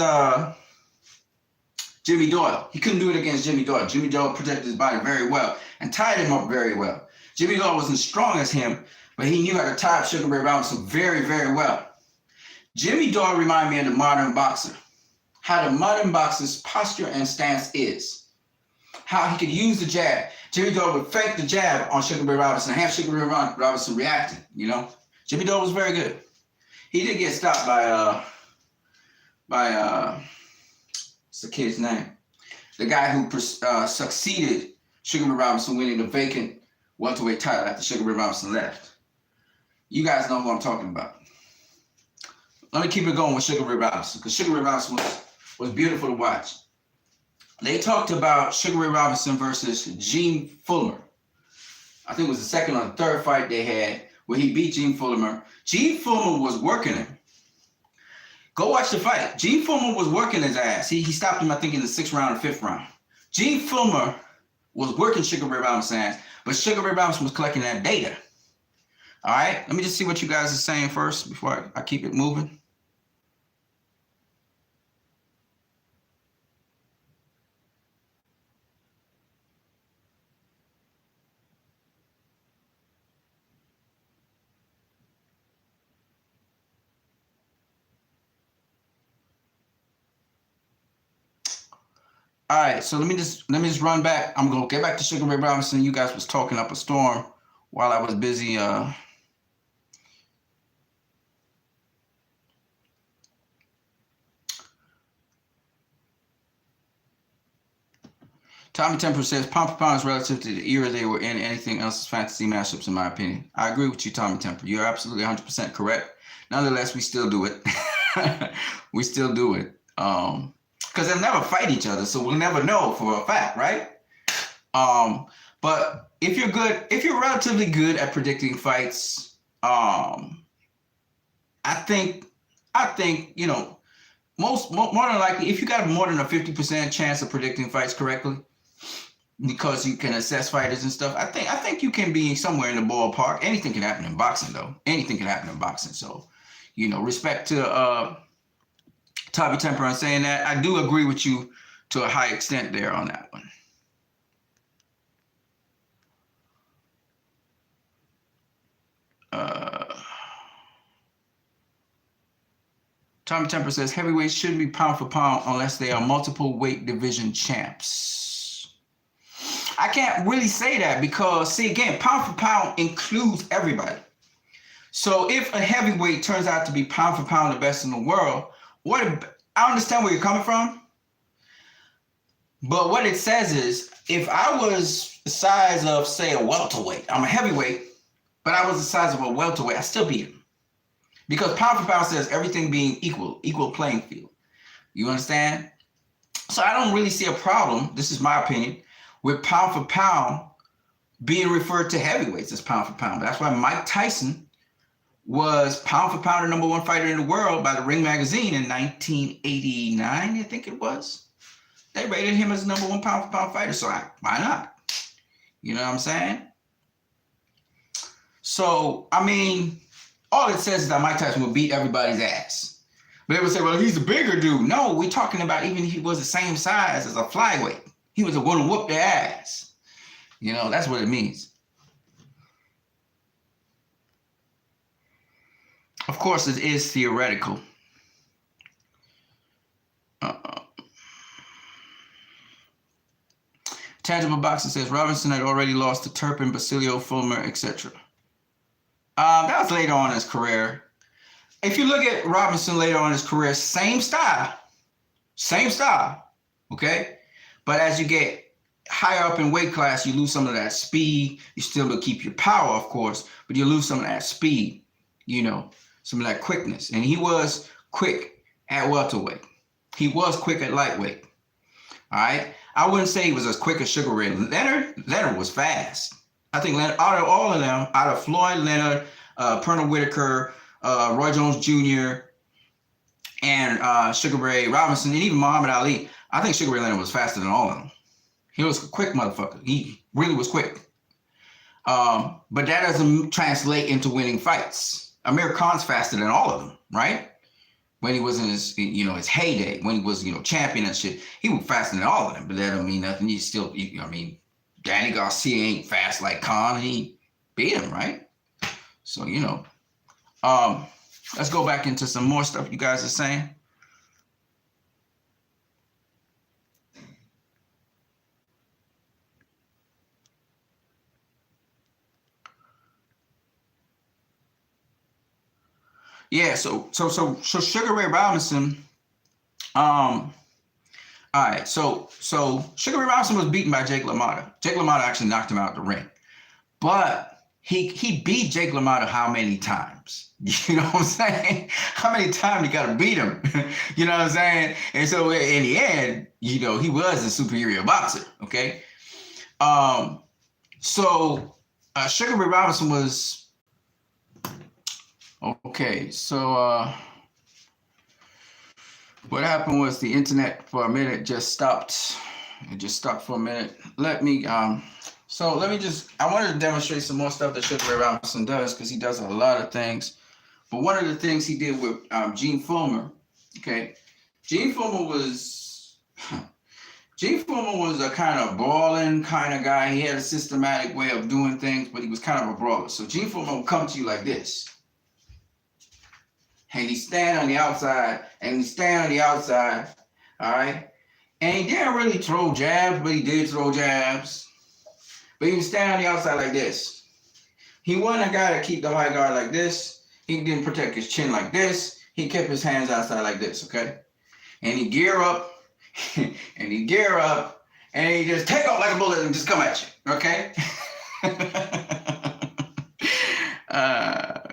Jimmy Doyle. He couldn't do it against Jimmy Doyle. Jimmy Doyle protected his body very well and tied him up very well. Jimmy Doyle wasn't strong as him, but he knew how to tie up Sugar Ray Robinson very, very well. Jimmy Doyle reminded me of the modern boxer. How the modern boxer's posture and stance is. How he could use the jab. Jimmy Doyle would fake the jab on Sugar Ray Robinson and have Sugar Ray Robinson reacting, Jimmy Doyle was very good. He did get stopped by what's the kid's name? The guy who succeeded Sugar Ray Robinson winning the vacant welterweight title after Sugar Ray Robinson left. You guys know who I'm talking about. Let me keep it going with Sugar Ray Robinson, because Sugar Ray Robinson was beautiful to watch. They talked about Sugar Ray Robinson versus Gene Fullmer. I think it was the second or the third fight they had where he beat Gene Fullmer. Gene Fullmer was working him. Go watch the fight. Gene Fullmer was working his ass. He stopped him, I think, in the 6th round or 5th round. Gene Fullmer was working Sugar Ray Robinson's ass, but Sugar Ray Robinson was collecting that data. All right, let me just see what you guys are saying first before I keep it moving. All right, so let me just run back. I'm gonna get back to Sugar Ray Robinson. You guys was talking up a storm while I was busy. Tommy Temper says pound for pound is relative to the era they were in. Anything else is fantasy mashups, in my opinion. I agree with you, Tommy Temper. You're absolutely 100% correct. Nonetheless, we still do it. We still do it. Because they'll never fight each other, so we'll never know for a fact, right? But if you're relatively good at predicting fights, I think you know more than likely, if you got more than a 50% chance of predicting fights correctly, because you can assess fighters and stuff, I think you can be somewhere in the ballpark. Anything can happen in boxing, though. Anything can happen in boxing. So, you know, respect to Tommy Temper on saying that. I do agree with you to a high extent there on that one. Tommy Temper says heavyweights shouldn't be pound for pound unless they are multiple weight division champs. I can't really say that because, see, again, pound for pound includes everybody. So if a heavyweight turns out to be pound for pound the best in the world, I understand where you're coming from. But what it says is, if I was the size of, say, a welterweight, I'm a heavyweight, but I was the size of a welterweight, I still beat him. Because pound for pound says everything being equal playing field. You understand? So I don't really see a problem, this is my opinion, with pound for pound being referred to heavyweights as pound for pound. But that's why Mike Tyson was pound for pound the #1 fighter in the world by the Ring Magazine in 1989, I think it was. They rated him as the #1 pound for pound fighter, so why not? You know what I'm saying? So, I mean, all it says is that Mike Tyson will beat everybody's ass. But they would say, well, he's a bigger dude. No, we're talking about even if he was the same size as a flyweight, he was going to whoop their ass. You know, that's what it means. Of course, it is theoretical. Tangible Boxing says Robinson had already lost to Turpin, Basilio, Fulmer, etc. That was later on in his career. If you look at Robinson later on in his career, same style, okay? But as you get higher up in weight class, you lose some of that speed. You still keep your power, of course, but you lose some of that speed, you know, some of that quickness. And he was quick at welterweight. He was quick at lightweight, all right? I wouldn't say he was as quick as Sugar Ray Leonard was fast. I think Leonard, out of all of them, out of Floyd, Leonard, Pernell Whitaker, Roy Jones Jr., and Sugar Ray Robinson, and even Muhammad Ali, I think Sugar Ray Leonard was faster than all of them. He was a quick motherfucker. He really was quick. But that doesn't translate into winning fights. Amir Khan's faster than all of them, right? When he was in his, his heyday, when he was, champion and shit, he was faster than all of them. But that don't mean nothing. Danny Garcia ain't fast like Khan. He beat him, right? So, let's go back into some more stuff you guys are saying. Yeah, so Sugar Ray Robinson, all right, so Sugar Ray Robinson was beaten by Jake LaMotta. Jake LaMotta actually knocked him out the ring. But he beat Jake LaMotta how many times? You know what I'm saying? How many times you got to beat him? You know what I'm saying? And so in the end, he was a superior boxer, okay? So Sugar Ray Robinson was... Okay, so what happened was the internet for a minute just stopped It just stopped for a minute. Let me I wanted to demonstrate some more stuff that Sugar Ray Robinson does, because he does a lot of things. But one of the things he did with Gene Fullmer, okay, Gene Fullmer was a kind of brawling kind of guy. He had a systematic way of doing things, but he was kind of a brawler. So Gene Fullmer would come to you like this. And he'd stand on the outside, all right? And he didn't really throw jabs, but he did throw jabs. But he would stand on the outside like this. He wasn't a guy to keep the high guard like this. He didn't protect his chin like this. He kept his hands outside like this, okay? And he'd gear up, and he'd just take off like a bullet and just come at you, okay?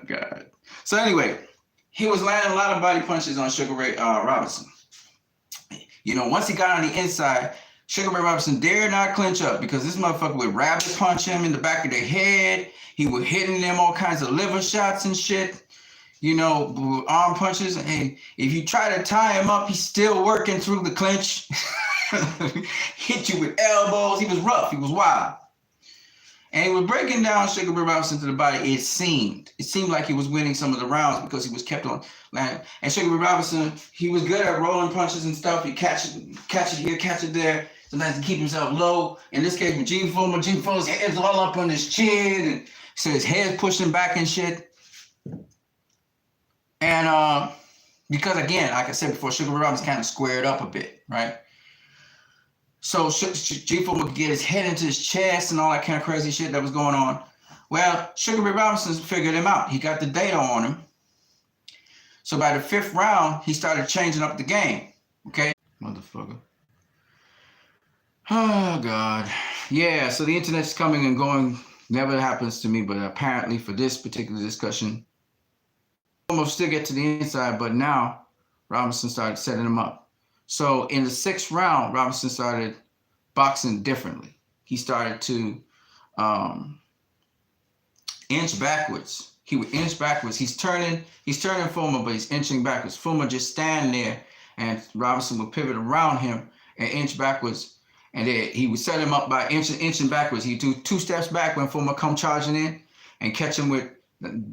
God. So anyway, he was landing a lot of body punches on Sugar Ray Robinson. You know, once he got on the inside, Sugar Ray Robinson dared not clinch up, because this motherfucker would rabbit punch him in the back of the head. He would hitting them all kinds of liver shots and shit, you know, arm punches. And if you try to tie him up, he's still working through the clinch. Hit you with elbows. He was rough. He was wild. And he was breaking down Sugar Ray Robinson to the body. It seemed like he was winning some of the rounds, because he was kept on landing. And Sugar Ray Robinson, he was good at rolling punches and stuff. He catch it here, catch it there. Sometimes he keep himself low. In this case, with Gene Fullmer's head's all up on his chin, and so his head's pushing back and shit. And because again, like I said before, Sugar Ray Robinson kind of squared up a bit, right? So Gene Fullmer could get his head into his chest and all that kind of crazy shit that was going on. Well, Sugar Ray Robinson figured him out. He got the data on him. So by the 5th round, he started changing up the game. Okay? Motherfucker. Oh, God. Yeah, so the internet's coming and going. Never happens to me, but apparently for this particular discussion, almost still get to the inside, but now Robinson started setting him up. So in the 6th round, Robinson started boxing differently. He started to inch backwards. He would inch backwards. He's turning Fullmer, but he's inching backwards. Fullmer just stand there, and Robinson would pivot around him and inch backwards. And then he would set him up by inching backwards. He'd do 2 steps back when Fullmer come charging in, and catch him with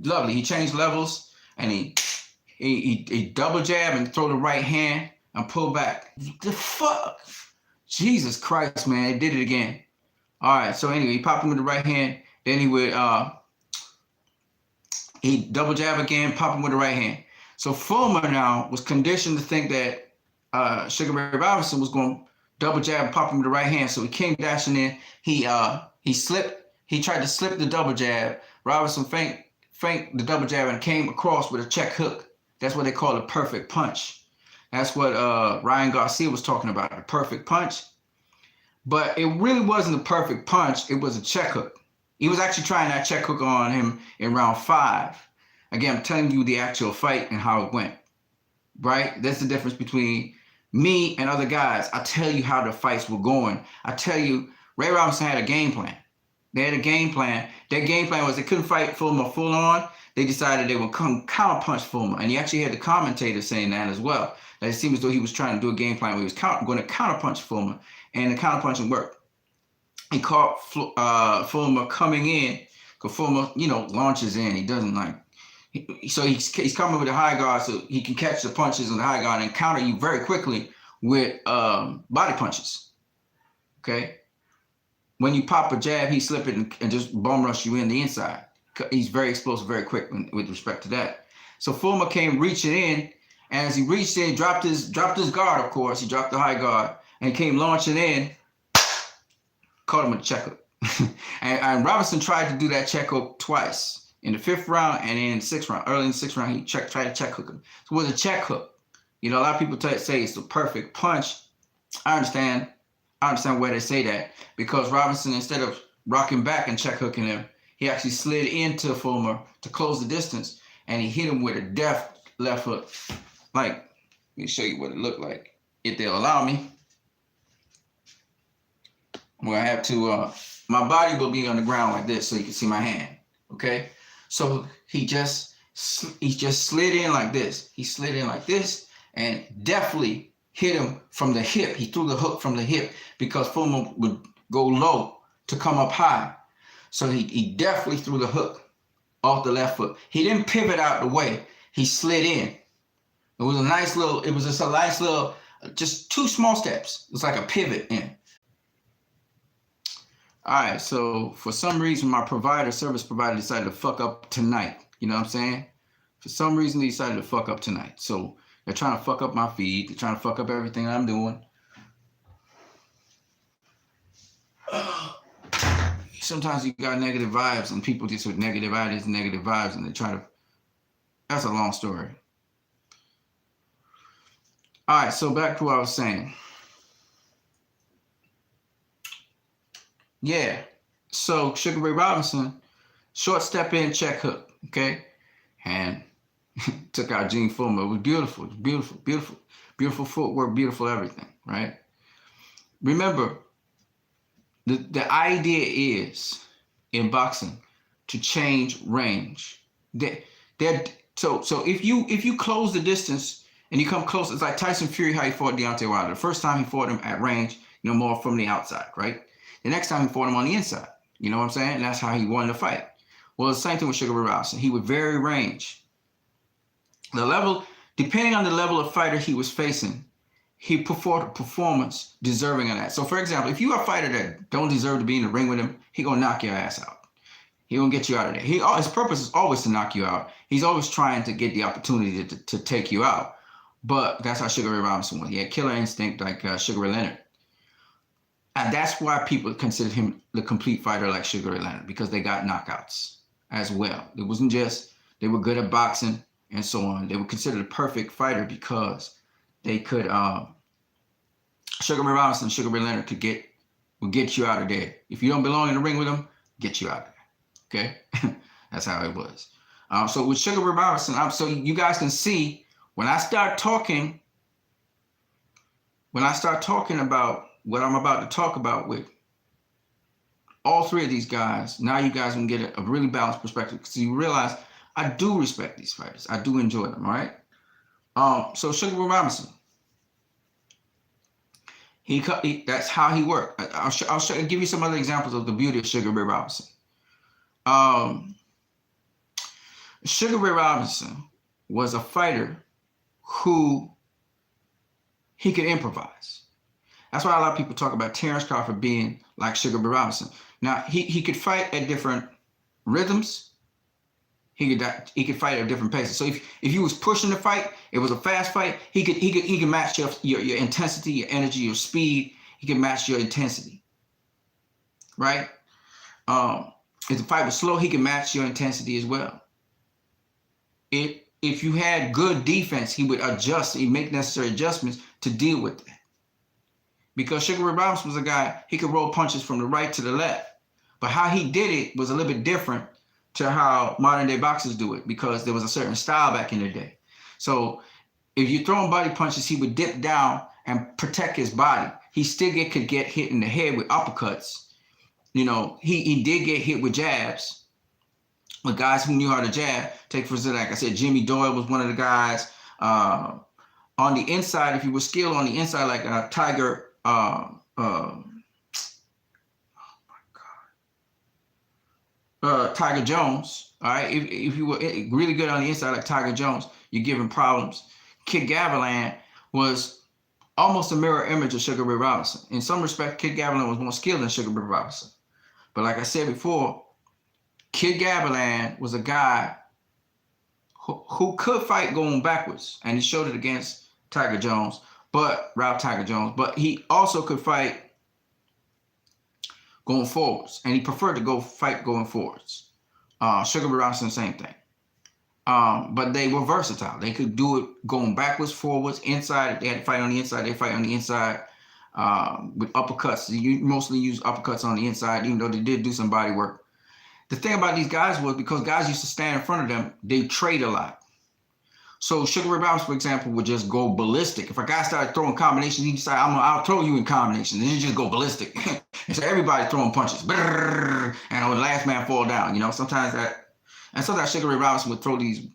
lovely. He changed levels, and he double jab and throw the right hand and pull back. The fuck? Jesus Christ, man. He did it again. All right. So anyway, he popped him with the right hand. Then he would he double jab again, pop him with the right hand. So Fullmer now was conditioned to think that Sugar Ray Robinson was going to double jab and pop him with the right hand. So he came dashing in. He slipped. He tried to slip the double jab. Robinson feint the double jab and came across with a check hook. That's what they call a perfect punch. That's what Ryan Garcia was talking about, the perfect punch. But it really wasn't a perfect punch. It was a check hook. He was actually trying that check hook on him in round 5. Again, I'm telling you the actual fight and how it went, right? That's the difference between me and other guys. I tell you how the fights were going. I tell you, Ray Robinson had a game plan. They had a game plan. Their game plan was they couldn't fight Fullmer full on. They decided they would counter punch Fullmer. And you actually had the commentator saying that as well. That it seemed as though he was trying to do a game plan where he was going to counter punch Fullmer. And the counter punching worked. He caught Fullmer coming in, because Fullmer, launches in. He doesn't so he's coming with a high guard, so he can catch the punches on the high guard and counter you very quickly with body punches. Okay? When you pop a jab, he slip it and just bum rush you in the inside. He's very explosive, very quick with respect to that. So Fullmer came reaching in, and as he reached in, dropped his guard, of course. He dropped the high guard and came launching in, caught him with a check hook. and Robinson tried to do that check hook twice, in the 5th round and in the 6th round. Early in the 6th round, he tried to check hook him. So it was a check hook. A lot of people say it's the perfect punch. I understand why they say that, because Robinson, instead of rocking back and check hooking him, he actually slid into Fullmer to close the distance, and he hit him with a deft left hook. Let me show you what it looked like, if they'll allow me. I'm gonna have to, my body will be on the ground like this so you can see my hand, okay? So he just slid in like this. He slid in like this and deftly hit him from the hip. He threw the hook from the hip because Fullman would go low to come up high. So he definitely threw the hook off the left foot. He didn't pivot out the way. He slid in. It was just a nice little, just 2 small steps. It was like a pivot in. All right, so for some reason, my service provider decided to fuck up tonight. You know what I'm saying? For some reason, they decided to fuck up tonight. So they're trying to fuck up my feed. They're trying to fuck up everything I'm doing. Sometimes you got negative vibes and people just with negative ideas and negative vibes and they try to, that's a long story. All right, so back to what I was saying. Yeah, so Sugar Ray Robinson, short step in, check hook, okay? And took out Gene Fullman. It was beautiful, beautiful footwork, beautiful everything, right? Remember, the idea is in boxing to change range. So if you close the distance and you come close, it's like Tyson Fury, how he fought Deontay Wilder. The first time he fought him at range, more from the outside, right? The next time he fought him on the inside, you know what I'm saying? And that's how he won the fight. Well, the same thing with Sugar Ray Robinson. He would vary range. The level, depending on the level of fighter he was facing, he performed a performance deserving of that. So, for example, if you are a fighter that don't deserve to be in the ring with him, he gonna knock your ass out. He gonna get you out of there. His purpose is always to knock you out. He's always trying to get the opportunity to take you out. But that's how Sugar Ray Robinson was. He had killer instinct like Sugar Ray Leonard. And that's why people considered him the complete fighter like Sugar Ray Leonard, because they got knockouts as well. It wasn't just they were good at boxing and so on. They were considered a perfect fighter because they could, Sugar Ray Robinson, Sugar Ray Leonard would get you out of there. If you don't belong in the ring with them, get you out of there, okay? That's how it was. So with Sugar Ray Robinson, so you guys can see, when I start talking about what I'm about to talk about with all 3 of these guys, now you guys can get a really balanced perspective because you realize I do respect these fighters. I do enjoy them, all right? So Sugar Ray Robinson, that's how he worked. I'll give you some other examples of the beauty of Sugar Ray Robinson. Sugar Ray Robinson was a fighter who he could improvise. That's why a lot of people talk about Terrence Crawford being like Sugar Ray Robinson. Now he could fight at different rhythms. He could fight at different paces. So if you was pushing the fight, it was a fast fight. He could match your intensity, your energy, your speed. He could match your intensity, right? If the fight was slow, he could match your intensity as well. If you had good defense, he would adjust. He'd make necessary adjustments to deal with that. Because Sugar Ray Robinson was a guy, he could roll punches from the right to the left. But how he did it was a little bit different to how modern day boxers do it, because there was a certain style back in the day. So if you're throwing body punches, he would dip down and protect his body. He still could get hit in the head with uppercuts. He did get hit with jabs, with guys who knew how to jab. Take for example, like I said, Jimmy Doyle was one of the guys. On the inside, if you were skilled on the inside, like Tiger, Tiger Jones, all right? If you were really good on the inside like Tiger Jones, you're giving problems. Kid Gavilan was almost a mirror image of Sugar Ray Robinson. In some respect, Kid Gavilan was more skilled than Sugar Ray Robinson. But like I said before, Kid Gavilan was a guy who could fight going backwards, and he showed it against Tiger Jones, Ralph Tiger Jones, but he also could fight going forwards, and he preferred to fight going forwards. Sugar Ray Robinson, same thing. But they were versatile. They could do it going backwards, forwards, inside. If they had to fight on the inside, they fight on the inside with uppercuts. You mostly use uppercuts on the inside, even though they did do some body work. The thing about these guys was, because guys used to stand in front of them, they trade a lot. So Sugar Ray Robinson, for example, would just go ballistic. If a guy started throwing combinations, he'd decide, I'll throw you in combinations. And he'd just go ballistic. And so everybody throwing punches. And the last man fall down. Sometimes Sugar Ray Robinson would throw these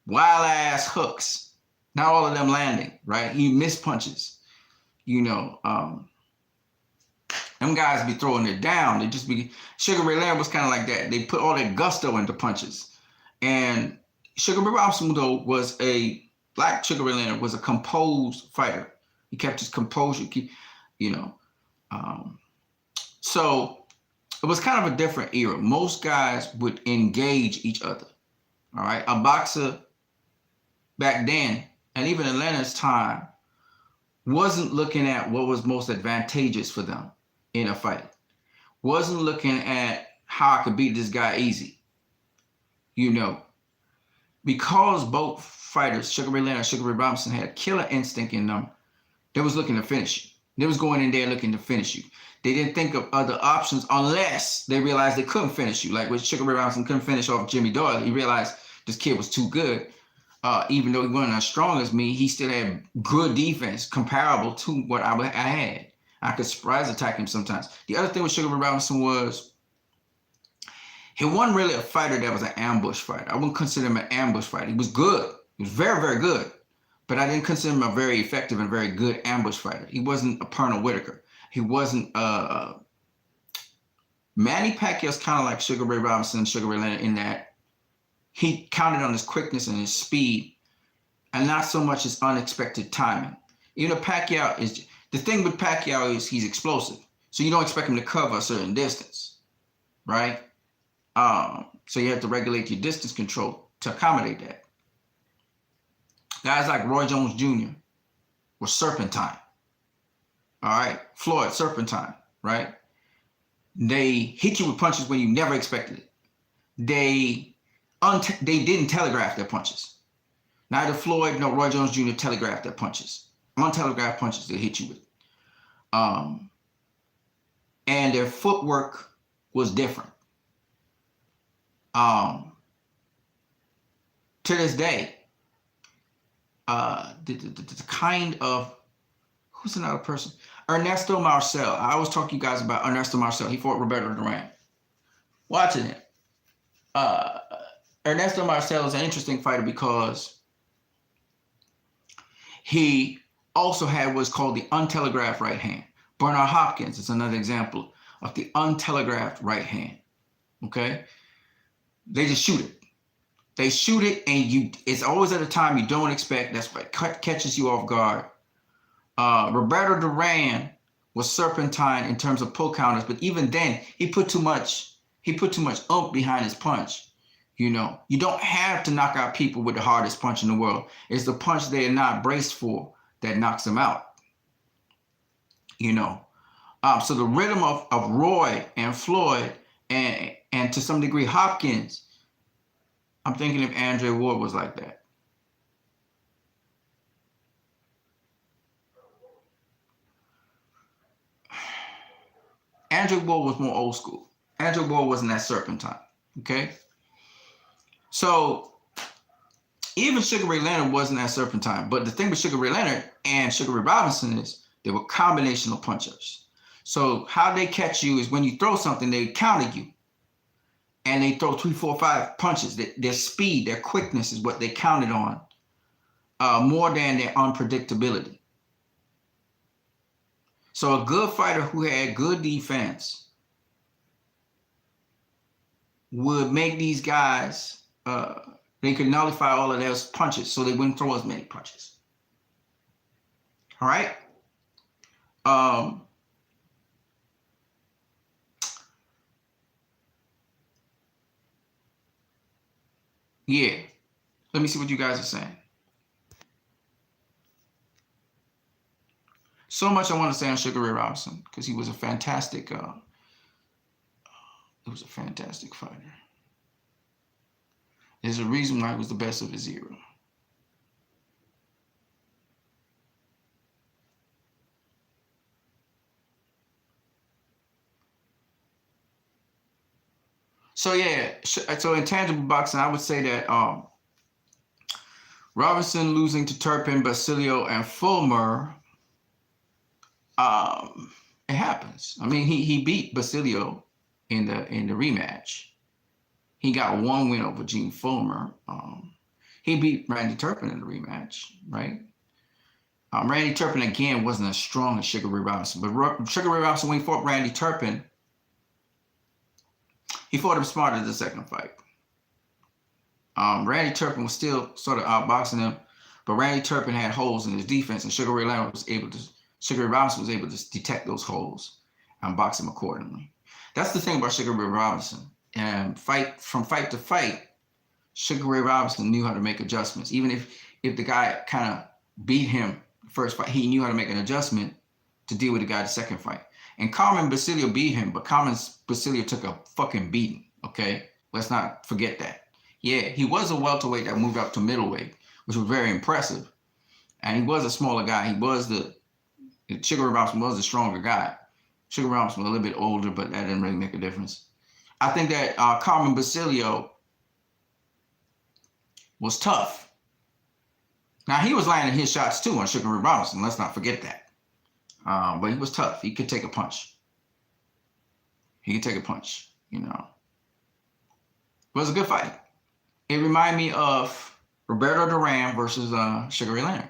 wild ass hooks. Not all of them landing, right? He missed punches. You know, them guys be throwing it down. They just be. Sugar Ray Leonard was kind of like that. They put all that gusto into punches. And Sugar Ray Robinson, though, was like Sugar Ray Leonard, was a composed fighter. He kept his composure. You know, so it was kind of a different era. Most guys would engage each other. All right, a boxer back then, and even in Leonard's time, wasn't looking at what was most advantageous for them in a fight. Wasn't looking at how I could beat this guy easy. You know, because both fighters, Sugar Ray Leonard and Sugar Ray Robinson, had a killer instinct in them, they was looking to finish you. They was going in there looking to finish you. They didn't think of other options unless they realized they couldn't finish you. Like when Sugar Ray Robinson couldn't finish off Jimmy Doyle, he realized this kid was too good. Even though he wasn't as strong as me, he still had good defense comparable to what I had. I could surprise attack him sometimes. The other thing with Sugar Ray Robinson was he wasn't really a fighter that was an ambush fighter. I wouldn't consider him an ambush fighter. He was good. He was very, very good. But I didn't consider him a very effective and very good ambush fighter. He wasn't a Pernell Whitaker. He wasn't Manny Pacquiao's kind of like Sugar Ray Robinson and Sugar Ray Leonard in that he counted on his quickness and his speed and not so much his unexpected timing. You know, Pacquiao is, the thing with Pacquiao is he's explosive. So you don't expect him to cover a certain distance, right? So you have to regulate your distance control to accommodate that. Guys like Roy Jones Jr. were serpentine. All right, Floyd, serpentine, right? They hit you with punches when you never expected it. They didn't telegraph their punches. Neither Floyd nor Roy Jones Jr. telegraphed their punches. Untelegraphed punches they hit you with. And their footwork was different. To this day, the kind of, who's another person? Ernesto Marcel. I always talk to you guys about Ernesto Marcel. He fought Roberto Duran. Watching him. Ernesto Marcel is an interesting fighter because he also had what's called the untelegraphed right hand. Bernard Hopkins is another example of the untelegraphed right hand. Okay? They just shoot it. They shoot it, and it's always at a time you don't expect. That's what catches you off guard. Roberto Duran was serpentine in terms of pull counters, but even then, he put too much oomph behind his punch. You know, you don't have to knock out people with the hardest punch in the world. It's the punch they are not braced for that knocks them out. You know, so the rhythm of Roy and Floyd and to some degree Hopkins, I'm thinking if Andre Ward was like that. Andre Ward was more old school. Andre Ward wasn't that serpentine, okay? So even Sugar Ray Leonard wasn't that serpentine. But the thing with Sugar Ray Leonard and Sugar Ray Robinson is they were combinational punchers. So how they catch you is when you throw something, they counter you. And they throw 3, 4, 5 punches. Their speed, their quickness is what they counted on more than their unpredictability. So a good fighter who had good defense would make these guys, they could nullify all of those punches so they wouldn't throw as many punches. All right? Yeah. Let me see what you guys are saying. So much I want to say on Sugar Ray Robinson because he was a fantastic, fighter. There's a reason why he was the best of his era. So yeah, so intangible boxing, I would say that Robinson losing to Turpin, Basilio, and Fulmer, it happens. I mean, he beat Basilio in the rematch. He got one win over Gene Fulmer. He beat Randy Turpin in the rematch, right? Randy Turpin, again, wasn't as strong as Sugar Ray Robinson. But Sugar Ray Robinson, when he fought Randy Turpin, he fought him smarter the second fight. Randy Turpin was still sort of outboxing him, but Randy Turpin had holes in his defense, and Sugar Ray Robinson was able to detect those holes and box him accordingly. That's the thing about Sugar Ray Robinson. And from fight to fight, Sugar Ray Robinson knew how to make adjustments. Even if the guy kind of beat him the first fight, he knew how to make an adjustment to deal with the guy the second fight. And Carmen Basilio beat him, but Carmen Basilio took a fucking beating, okay? Let's not forget that. Yeah, he was a welterweight that moved up to middleweight, which was very impressive. And he was a smaller guy. Sugar Ray Robinson was the stronger guy. Sugar Ray Robinson was a little bit older, but that didn't really make a difference. I think that Carmen Basilio was tough. Now, he was landing his shots too on Sugar Ray Robinson. Let's not forget that. But he was tough. He could take a punch. You know. It was a good fight. It reminded me of Roberto Duran versus Sugar Ray Leonard.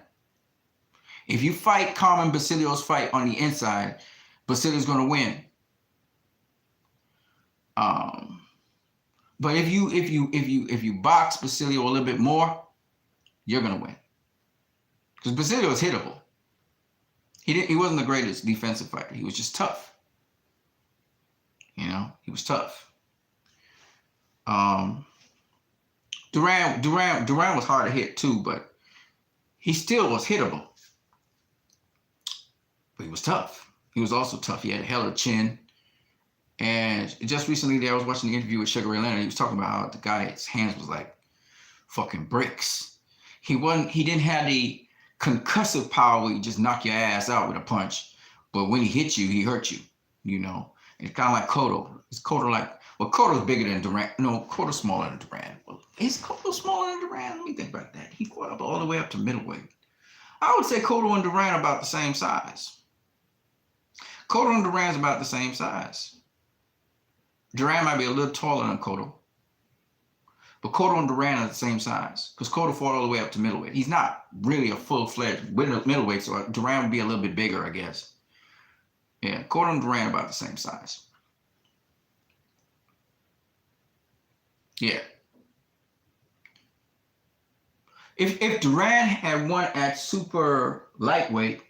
If you fight Carmen Basilio's fight on the inside, Basilio's going to win. But if you box Basilio a little bit more, you're going to win. Because Basilio is hittable. He wasn't the greatest defensive fighter. He was just tough. You know, he was tough. Duran was hard to hit too, but he still was hittable. But he was tough. He was also tough. He had a hell of a chin. And just recently, I was watching the interview with Sugar Ray Leonard. He was talking about how the guy's hands was like fucking bricks. He didn't have the concussive power where you just knock your ass out with a punch. But when he hit you, he hurt you, you know. It's kind of like Cotto. Is Cotto like, well, Cotto's bigger than Duran. No, Cotto's smaller than Duran. Well, is Cotto smaller than Duran? Let me think about that. He fought up all the way up to middleweight. I would say Cotto and Duran are about the same size. Cotto and Duran's about the same size. Duran might be a little taller than Cotto. But Cotto and Duran are the same size. Because Cotto fought all the way up to middleweight. He's not really a full-fledged middleweight, so Duran would be a little bit bigger, I guess. Yeah, Cotto and Duran are about the same size. Yeah. If Duran had won at super lightweight,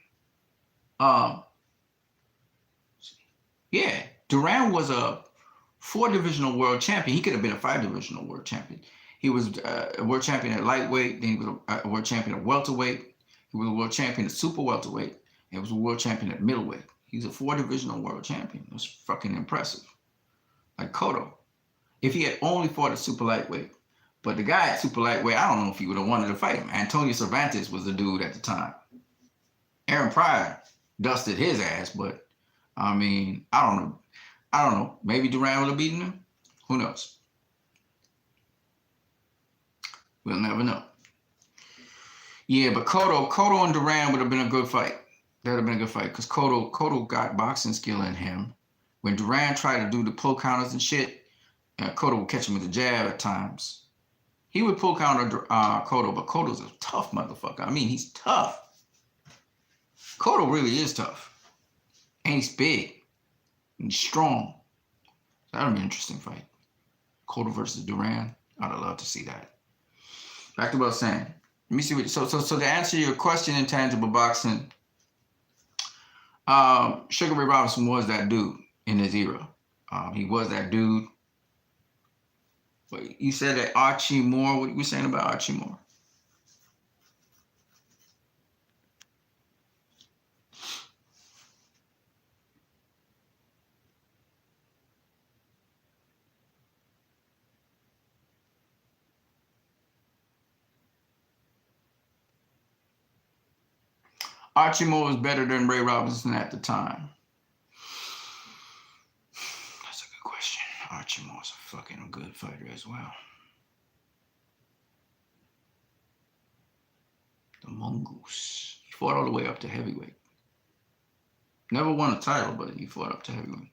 yeah, Duran was a 4-divisional world champion. He could have been a 5-divisional world champion. He was a world champion at lightweight. Then he was a world champion at welterweight. He was a world champion at super welterweight. And he was a world champion at middleweight. He's a 4-divisional world champion. It was fucking impressive. Like Cotto. If he had only fought at super lightweight. But the guy at super lightweight, I don't know if he would have wanted to fight him. Antonio Cervantes was the dude at the time. Aaron Pryor dusted his ass, but I mean, I don't know. Maybe Duran would have beaten him. Who knows? We'll never know. Yeah, but Cotto and Duran would have been a good fight. That would have been a good fight because Cotto got boxing skill in him. When Duran tried to do the pull counters and shit, Cotto would catch him with a jab at times. He would pull counter Cotto, but Cotto's a tough motherfucker. I mean, he's tough. Cotto really is tough. And he's big. And strong. So that would be an interesting fight. Cotto versus Duran. I'd love to see that. Back to what I was saying. Let me see what. So to answer your question, intangible boxing, Sugar Ray Robinson was that dude in his era. He was that dude. But you said that Archie Moore. What were you saying about Archie Moore? Archie Moore was better than Ray Robinson at the time. That's a good question. Archie Moore's a fucking good fighter as well. The Mongoose. He fought all the way up to heavyweight. Never won a title, but he fought up to heavyweight.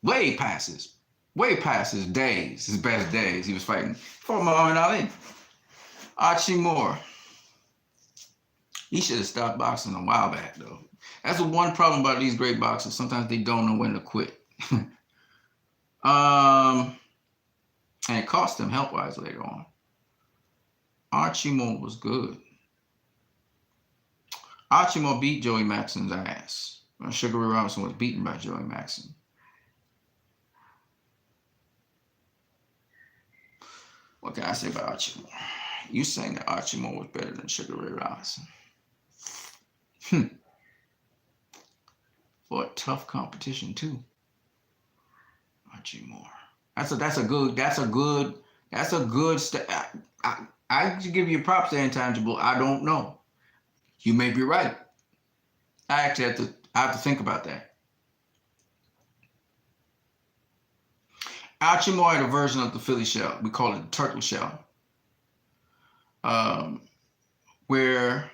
Way past his days, his best days. He was fighting. Fought Muhammad Ali. Archie Moore. He should have stopped boxing a while back, though. That's the one problem about these great boxers. Sometimes they don't know when to quit. And it cost them health-wise later on. Archie Moore was good. Archie Moore beat Joey Maxson's ass. Sugar Ray Robinson was beaten by Joey Maxson. What can I say about Archie Moore? You saying that Archie Moore was better than Sugar Ray Robinson? For a tough competition too. Archie Moore. That's a good I give you props there, Intangible. I don't know. You may be right. I actually have to think about that. Archie Moore had a version of the Philly shell. We call it the turtle shell. Where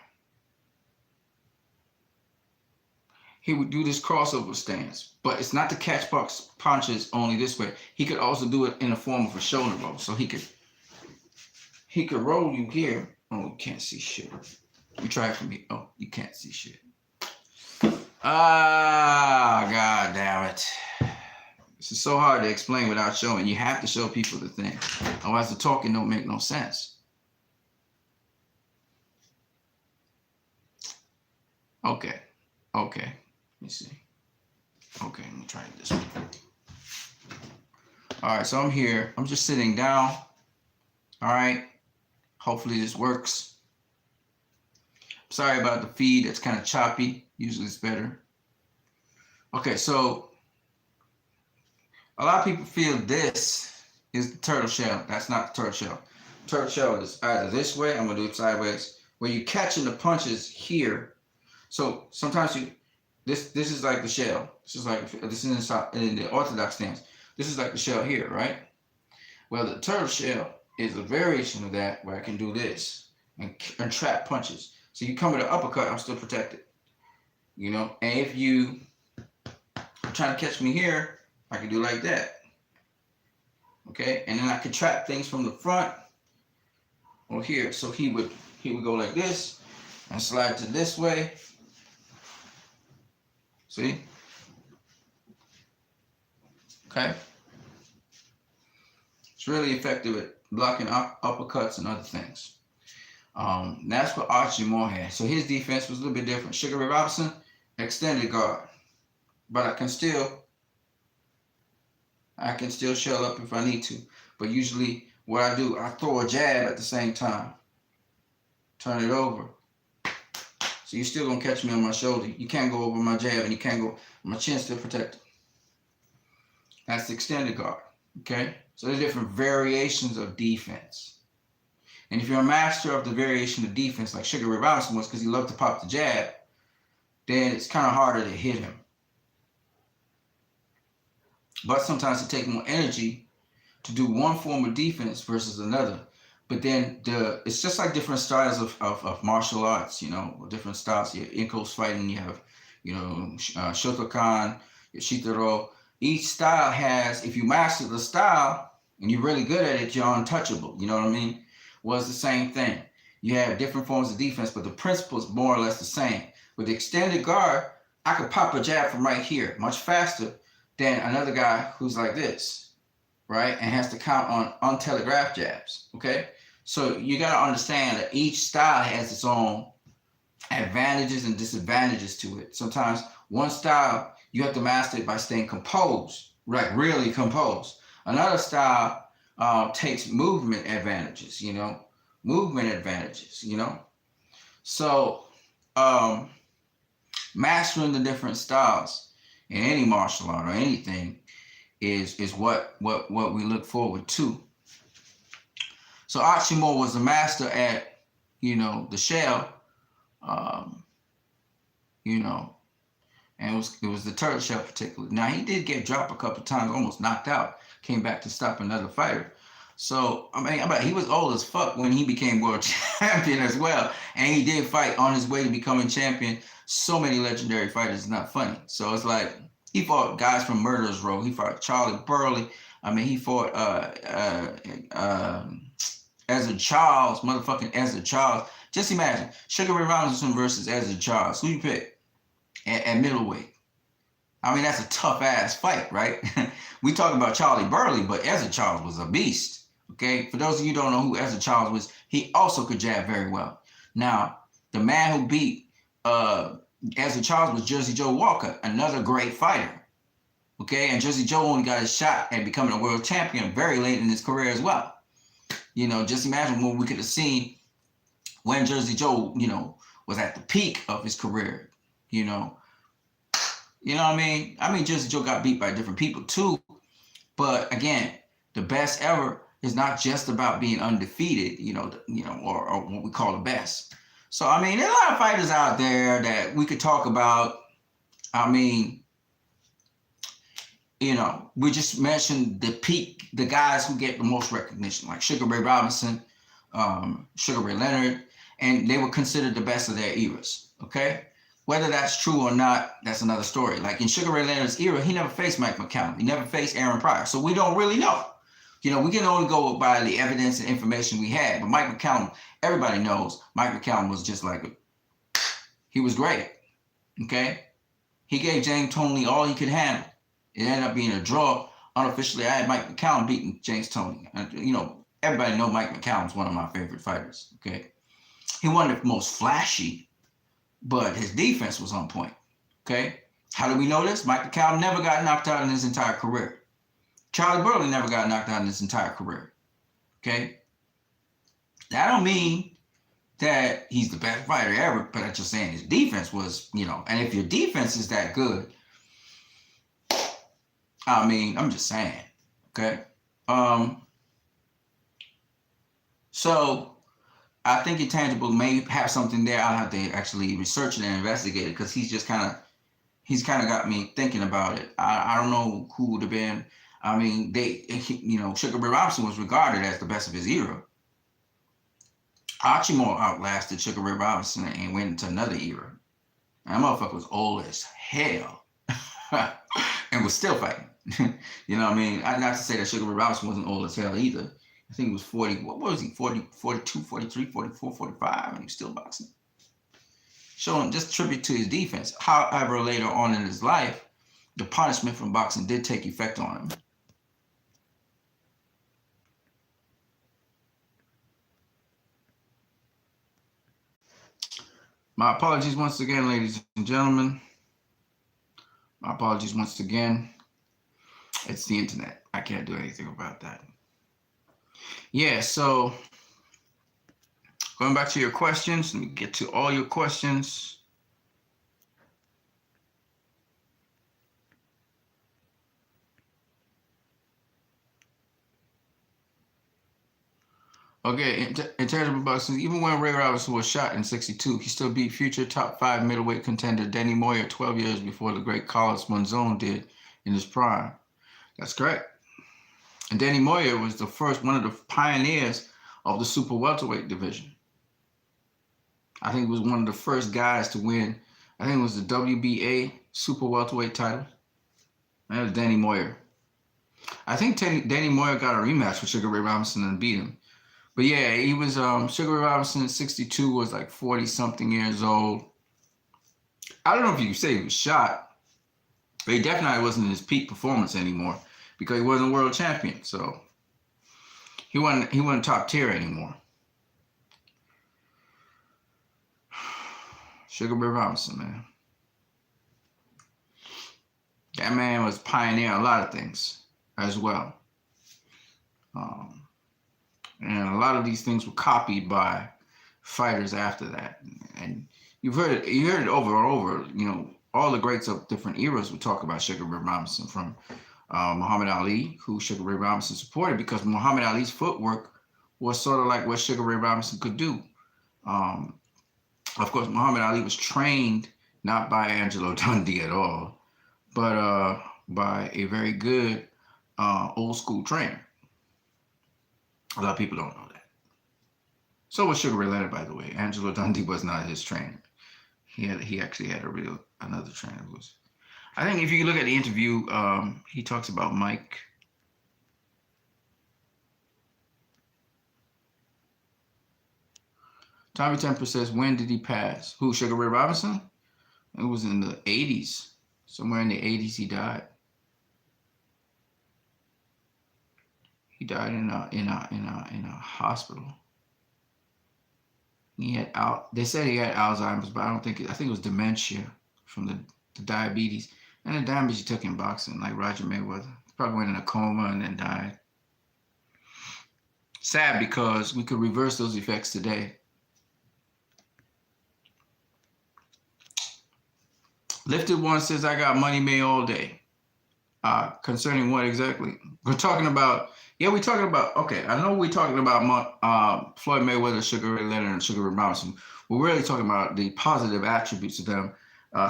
he would do this crossover stance, but it's not to catch box punches only this way. He could also do it in the form of a shoulder roll. So he could roll you here. Oh, you can't see shit. You try it for me. Oh, you can't see shit. Ah, God damn it. This is so hard to explain without showing. You have to show people the thing. Otherwise the talking don't make no sense. Okay. Let me see. Okay, let me try it this way. All right, so I'm here. I'm just sitting down. All right. Hopefully this works. Sorry about the feed. It's kind of choppy. Usually it's better. Okay, so a lot of people feel this is the turtle shell. That's not the turtle shell. Turtle shell is either this way. I'm going to do it sideways. Where you're catching the punches here. So sometimes this is like the shell. This is in the orthodox stance. This is like the shell here, right? Well, the turtle shell is a variation of that where I can do this and trap punches. So you come with an uppercut, I'm still protected. You know, and if you are trying to catch me here, I can do like that. Okay, and then I can trap things from the front or here. So he would go like this and slide to this way. See? Okay. It's really effective at blocking uppercuts and other things. That's what Archie Moore had. So his defense was a little bit different. Sugar Ray Robinson, extended guard. But I can still shell up if I need to. But usually what I do, I throw a jab at the same time. Turn it over. So you're still gonna catch me on my shoulder. You can't go over my jab and you can't go, my chin's still protected. That's the extended guard, okay? So there's different variations of defense. And if you're a master of the variation of defense, like Sugar Ray Robinson was, because he loved to pop the jab, then it's kind of harder to hit him. But sometimes it takes more energy to do one form of defense versus another. But then it's just like different styles of martial arts, you know, different styles. You have Inkos fighting, you have, you know, Shotokan, Shitaro. Each style has, if you master the style and you're really good at it, you're untouchable. You know what I mean? Well, it's the same thing. You have different forms of defense, but the principle is more or less the same. With the extended guard, I could pop a jab from right here much faster than another guy who's like this, right? And has to count on untelegraphed jabs, okay? So you got to understand that each style has its own advantages and disadvantages to it. Sometimes one style, you have to master it by staying composed, like really composed. Another style takes movement advantages, you know, So mastering the different styles in any martial art or anything is what we look forward to. So Archie Moore was a master at, you know, the shell, you know, and it was the turtle shell particularly. Now he did get dropped a couple of times, almost knocked out, came back to stop another fighter. So I mean, he was old as fuck when he became world champion as well, and he did fight on his way to becoming champion. So many legendary fighters, it's not funny. So it's like he fought guys from Murderers Row. He fought Charlie Burley. I mean, he fought Ezra Charles, motherfucking Ezra Charles. Just imagine Sugar Ray Robinson versus Ezra Charles. Who you pick at middleweight? I mean, that's a tough ass fight, right? We talk about Charlie Burley, but Ezra Charles was a beast. Okay, for those of you who don't know who Ezra Charles was, he also could jab very well. Now, the man who beat Ezra Charles was Jersey Joe Walker, another great fighter. Okay, and Jersey Joe only got his shot at becoming a world champion very late in his career as well. You know, just imagine what we could have seen when Jersey Joe, you know, was at the peak of his career. You know what I mean? I mean, Jersey Joe got beat by different people too, but again, the best ever is not just about being undefeated, or what we call the best. So I mean, there's a lot of fighters out there that we could talk about. I mean, we just mentioned the peak, the guys who get the most recognition, like Sugar Ray Robinson, Sugar Ray Leonard, and they were considered the best of their eras, okay? Whether that's true or not, that's another story. Like in Sugar Ray Leonard's era, he never faced Mike McCallum. He never faced Aaron Pryor. So we don't really know. We can only go by the evidence and information we had. But Mike McCallum, everybody knows Mike McCallum was just like, he was great, okay? He gave James Toney all he could handle. It ended up being a draw. Unofficially, I had Mike McCallum beating James Toney. Everybody know Mike McCallum's one of my favorite fighters, okay? He wasn't the most flashy, but his defense was on point, okay? How do we know this? Mike McCallum never got knocked out in his entire career. Charlie Burley never got knocked out in his entire career, okay? That don't mean that he's the best fighter ever, but I'm just saying his defense was, and if your defense is that good, I mean, I'm just saying, okay? So I think Intangible may have something there. I'll have to actually research it and investigate it because he's kind of got me thinking about it. I don't know who would have been. I mean, Sugar Ray Robinson was regarded as the best of his era. Archimore outlasted Sugar Ray Robinson and went into another era. That motherfucker was old as hell and was still fighting. You know what I mean? Not to say that Sugar Ray Robinson wasn't old as hell either. I think he was 40, what was he, 40, 42, 43, 44, 45, and he was still boxing. Showing just tribute to his defense. However, later on in his life, the punishment from boxing did take effect on him. My apologies once again, ladies and gentlemen. My apologies once again. It's the internet. I can't do anything about that. Yeah, so going back to your questions, let me get to all your questions. Okay, Intangible Boxing, even when Ray Robinson was shot in '62, he still beat future top 5 middleweight contender Danny Moyer 12 years before the great Carlos Monzon did in his prime. That's correct. And Danny Moyer was one of the pioneers of the super welterweight division. I think he was one of the first guys to win. I think it was the WBA super welterweight title. That was Danny Moyer. I think Danny Moyer got a rematch with Sugar Ray Robinson and beat him. But yeah, he was Sugar Ray Robinson in '62 was like 40-something years old. I don't know if you could say he was shot, but he definitely wasn't in his peak performance anymore because he wasn't world champion. So he wasn't top tier anymore. Sugar Ray Robinson, man. That man was pioneering a lot of things as well. And a lot of these things were copied by fighters after that. And you heard it over and over. All the greats of different eras would talk about Sugar Ray Robinson, from Muhammad Ali, who Sugar Ray Robinson supported because Muhammad Ali's footwork was sort of like what Sugar Ray Robinson could do. Of course, Muhammad Ali was trained not by Angelo Dundee at all, but by a very good old school trainer. A lot of people don't know that. So was Sugar Ray Leonard, by the way. Angelo Dundee was not his trainer. He actually had another trainer. I think if you look at the interview, he talks about Mike. Tommy Temper says, when did he pass? Who, Sugar Ray Robinson? It was in the 80s. Somewhere in the 80s he died. He died in a hospital. He had they said he had Alzheimer's, but I think it was dementia from the diabetes and the damage he took in boxing, like Roger Mayweather. He probably went in a coma and then died. Sad, because we could reverse those effects today. Lifted One says, I got money made all day. Concerning what exactly? We're talking about, okay, I know we're talking about Floyd Mayweather, Sugar Ray Leonard, and Sugar Ray Robinson. We're really talking about the positive attributes of them,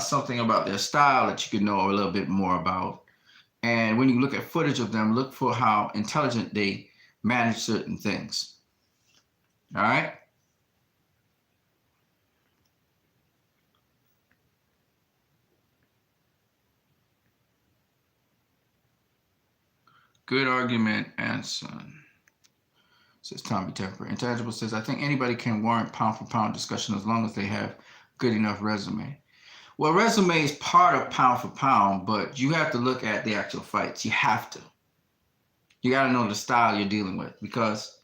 something about their style that you could know a little bit more about. And when you look at footage of them, look for how intelligent they manage certain things. All right? Good argument, Anson, says Tommy Temper. Intangible says, I think anybody can warrant pound for pound discussion as long as they have good enough resume. Well, resume is part of pound for pound, but you have to look at the actual fights. You have to. You got to know the style you're dealing with, because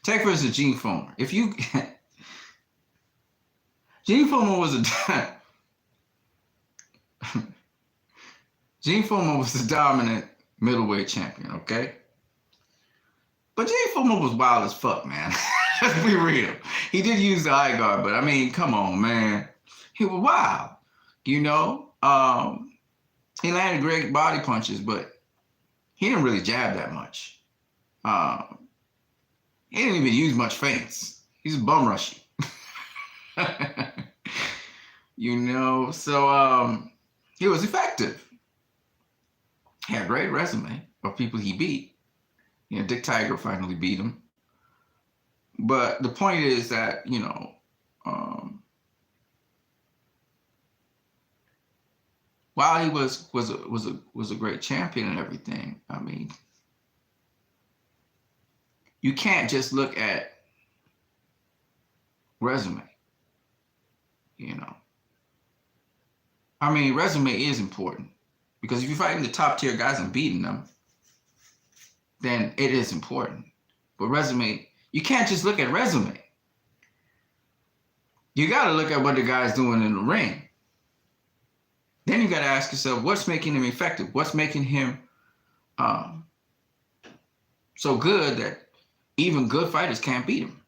take for instance Gene Fullmer. If you Gene Fullmer was a dominant middleweight champion, okay? But Gene Fullmer was wild as fuck, man. Let's be real. He did use the eye guard, but I mean, come on, man. He was wild, you know? He landed great body punches, but he didn't really jab that much. He didn't even use much feints. He's bum rushing. You know, so he was effective. He had a great resume of people he beat. You know, Dick Tiger finally beat him. But the point is that, you know, while he was a great champion and everything, I mean, you can't just look at resume. You know, I mean, resume is important, because if you're fighting the top tier guys and beating them, then it is important. But resume, you can't just look at resume. You got to look at what the guy's doing in the ring. Then you got to ask yourself, what's making him effective? What's making him so good that even good fighters can't beat him?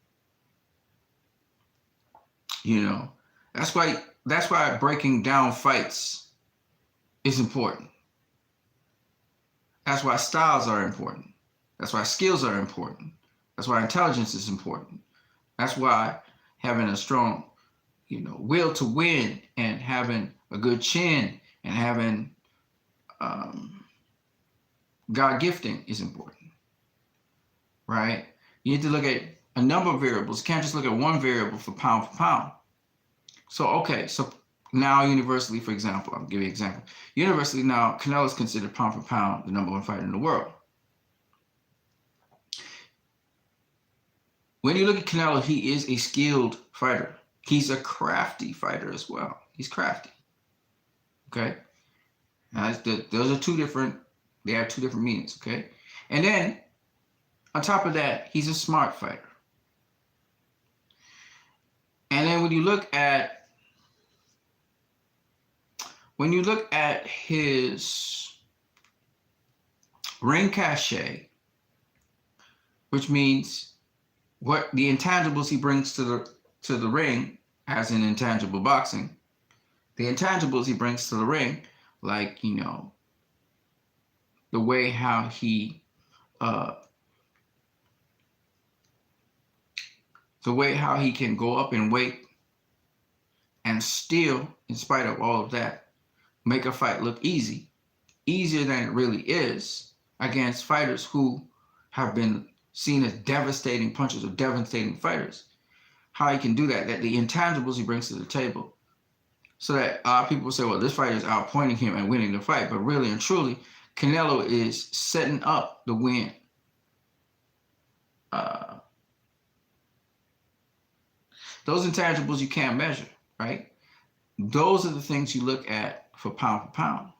You know, that's why breaking down fights is important. That's why styles are important. That's why skills are important. That's why intelligence is important. That's why having a strong, you know, will to win, and having a good chin, and having God gifting is important, right? You need to look at a number of variables. You can't just look at one variable for pound. So, okay, so now universally, for example, I'll give you an example. Universally now, Canelo is considered pound for pound the #1 fighter in the world. When you look at Canelo, he is a skilled fighter. He's a crafty fighter as well. He's crafty. Okay? Now, those are they have two different meanings, okay? And then, on top of that, he's a smart fighter. And then when you look at his ring cachet, which means what the intangibles he brings to the ring, as in intangible boxing, the intangibles he brings to the ring, like, you know, the way how he can go up in weight and still, in spite of all of that, make a fight look easy, easier than it really is, against fighters who have been seen as devastating punchers or devastating fighters. How he can do that the intangibles he brings to the table, so that people say, well, this fighter is outpointing him and winning the fight, but really and truly, Canelo is setting up the win. Those intangibles you can't measure, right? Those are the things you look at for pound.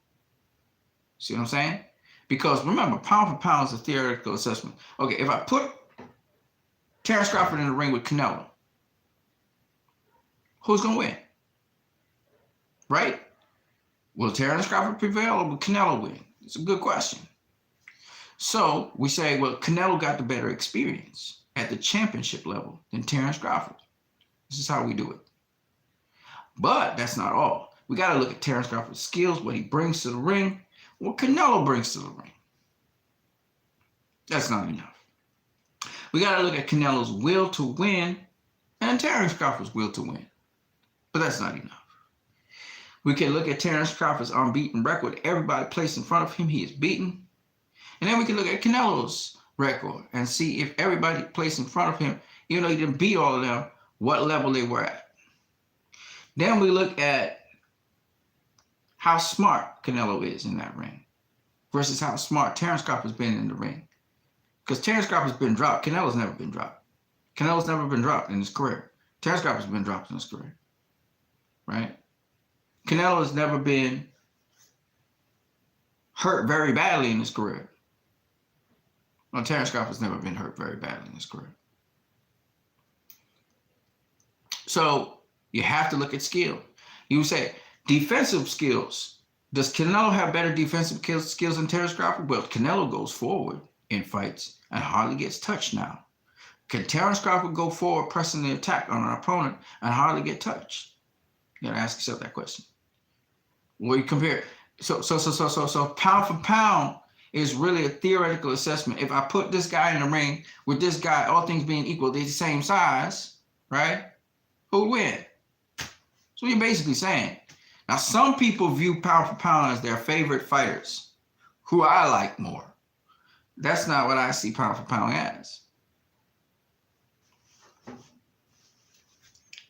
See what I'm saying? Because remember, pound for pound is a theoretical assessment. Okay, if I put Terrence Crawford in the ring with Canelo, who's going to win? Right? Will Terrence Crawford prevail or will Canelo win? It's a good question. So we say, well, Canelo got the better experience at the championship level than Terrence Crawford. This is how we do it. But that's not all. We got to look at Terrence Crawford's skills, what he brings to the ring, what Canelo brings to the ring. That's not enough. We got to look at Canelo's will to win and Terrence Crawford's will to win. But that's not enough. We can look at Terrence Crawford's unbeaten record. Everybody placed in front of him, he is beaten. And then we can look at Canelo's record and see if everybody placed in front of him, even though he didn't beat all of them, what level they were at. Then we look at how smart Canelo is in that ring versus how smart Terrence Crawford's been in the ring. Because Terrence Crawford's been dropped. Canelo's never been dropped. Canelo's never been dropped in his career. Terrence Crawford's been dropped in his career. Right? Canelo has never been hurt very badly in his career. Well, Terrence Crawford's never been hurt very badly in his career. So you have to look at skill. You say defensive skills. Does Canelo have better defensive skills than Terrence Crawford? Well, Canelo goes forward in fights and hardly gets touched now. Can Terrence Crawford go forward pressing the attack on an opponent and hardly get touched? You gotta ask yourself that question. Well, you compare. So pound for pound is really a theoretical assessment. If I put this guy in the ring with this guy, all things being equal, they're the same size, right? Who would win? So you're basically saying. Now, some people view pound for pound as their favorite fighters, who I like more. That's not what I see pound for pound as.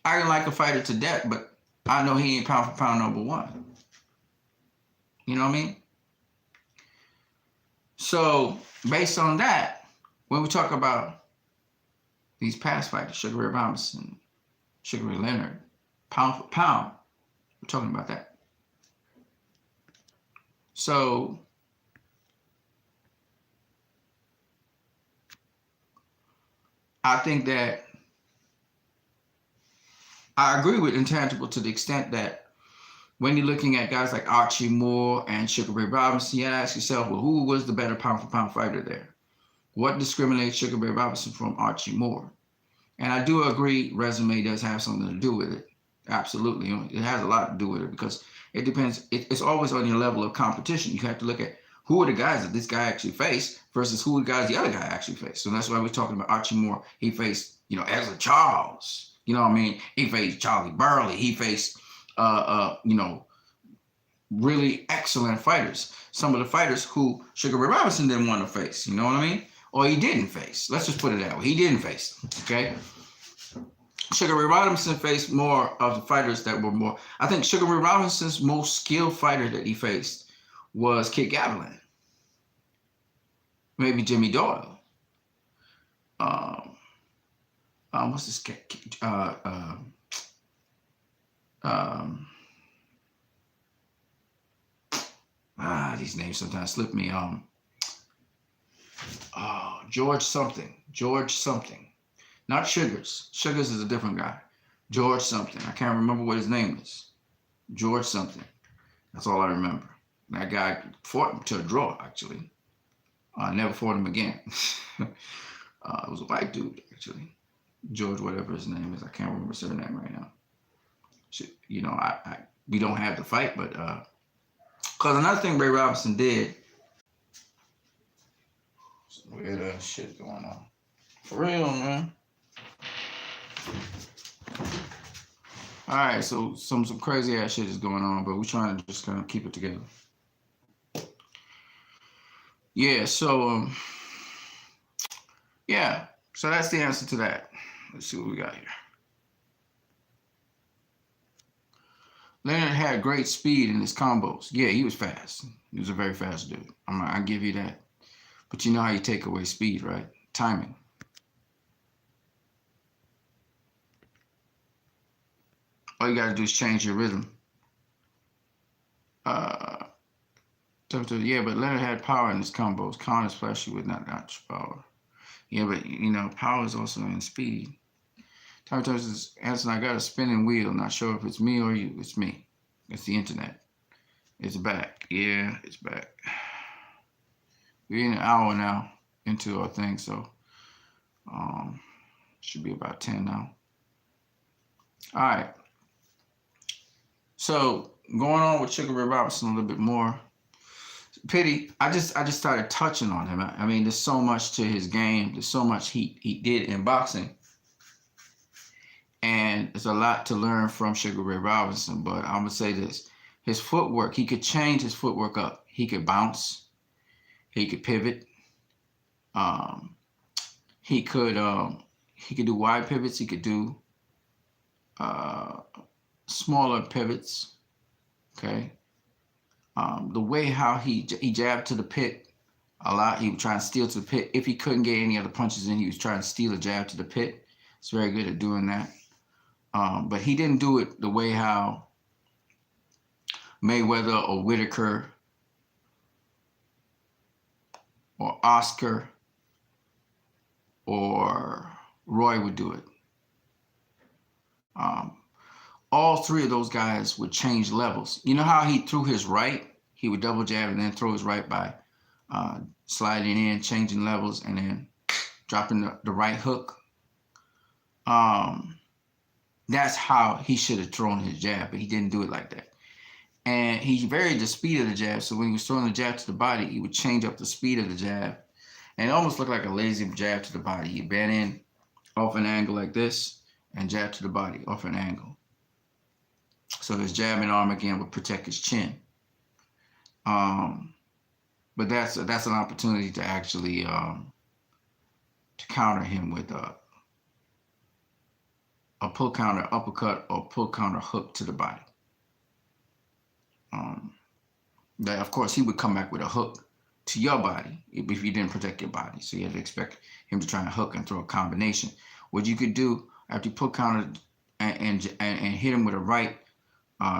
I can like a fighter to death, but I know he ain't pound for pound number one. You know what I mean? So based on that, when we talk about these past fighters, Sugar Ray Robinson, Sugar Ray Leonard, pound for pound, we're talking about that. So I think that I agree with intangible to the extent that when you're looking at guys like Archie Moore and Sugar Ray Robinson, you ask yourself, well, who was the better pound for pound fighter there? What discriminates Sugar Ray Robinson from Archie Moore? And I do agree resume does have something to do with it. Absolutely. It has a lot to do with it because it depends. It's always on your level of competition. You have to look at who are the guys that this guy actually faced versus who are the guys the other guy actually faced. So that's why we're talking about Archie Moore. He faced, Ezra Charles. You know what I mean? He faced Charlie Burley. He faced, really excellent fighters. Some of the fighters who Sugar Ray Robinson didn't want to face. You know what I mean? Or he didn't face. Let's just put it that way. He didn't face. Okay. Sugar Ray Robinson faced more of the fighters that were more. I think Sugar Ray Robinson's most skilled fighter that he faced was Kid Gavilan. Maybe Jimmy Doyle. What's this? These names sometimes slip me. George something. Not Sugars. Sugars is a different guy. George something. I can't remember what his name is. George something. That's all I remember. That guy fought him to a draw, actually. I never fought him again. It was a white dude, actually. George, whatever his name is. I can't remember his surname right now. We don't have the fight, but because another thing Ray Robinson did. Some weird shit going on. For real, man. All right, so some crazy ass shit is going on, but we're trying to just kind of keep it together. Yeah, so so that's the answer to that. Let's see what we got here. Leonard had great speed in his combos. Yeah, he was fast. He was a very fast dude. I give you that. But you know how you take away speed, right? Timing. All you got to do is change your rhythm. Yeah, but Leonard had power in his combos. Khan is flashy with not much power. Yeah, but power is also in speed. Tommy says, Anson, I got a spinning wheel. Not sure if it's me or you. It's me. It's the internet. It's back. Yeah, it's back. We're in an hour now into our thing, so should be about 10 now. All right. So going on with Sugar Ray Robinson a little bit more. Pity, I just started touching on him. I mean, there's so much to his game. There's so much he did in boxing. And there's a lot to learn from Sugar Ray Robinson. But I'm going to say this. His footwork, he could change his footwork up. He could bounce. He could pivot. He could do wide pivots. He could do smaller pivots. Okay. The way how he jabbed to the pit a lot, he would try and steal to the pit. If he couldn't get any other punches in, he was trying to steal a jab to the pit. He's very good at doing that. But he didn't do it the way how Mayweather or Whitaker or Oscar or Roy would do it. All three of those guys would change levels. You know how he threw his right? He would double jab and then throw his right by sliding in, changing levels, and then dropping the right hook. That's how he should have thrown his jab, but he didn't do it like that. And he varied the speed of the jab. So when he was throwing the jab to the body, he would change up the speed of the jab. And it almost looked like a lazy jab to the body. He'd bend in off an angle like this and jab to the body off an angle. So his jabbing arm again would protect his chin. But that's an opportunity to actually to counter him with a pull counter uppercut or pull counter hook to the body. That of course he would come back with a hook to your body if you didn't protect your body. So you had to expect him to try and hook and throw a combination. What you could do after you pull counter and hit him with a right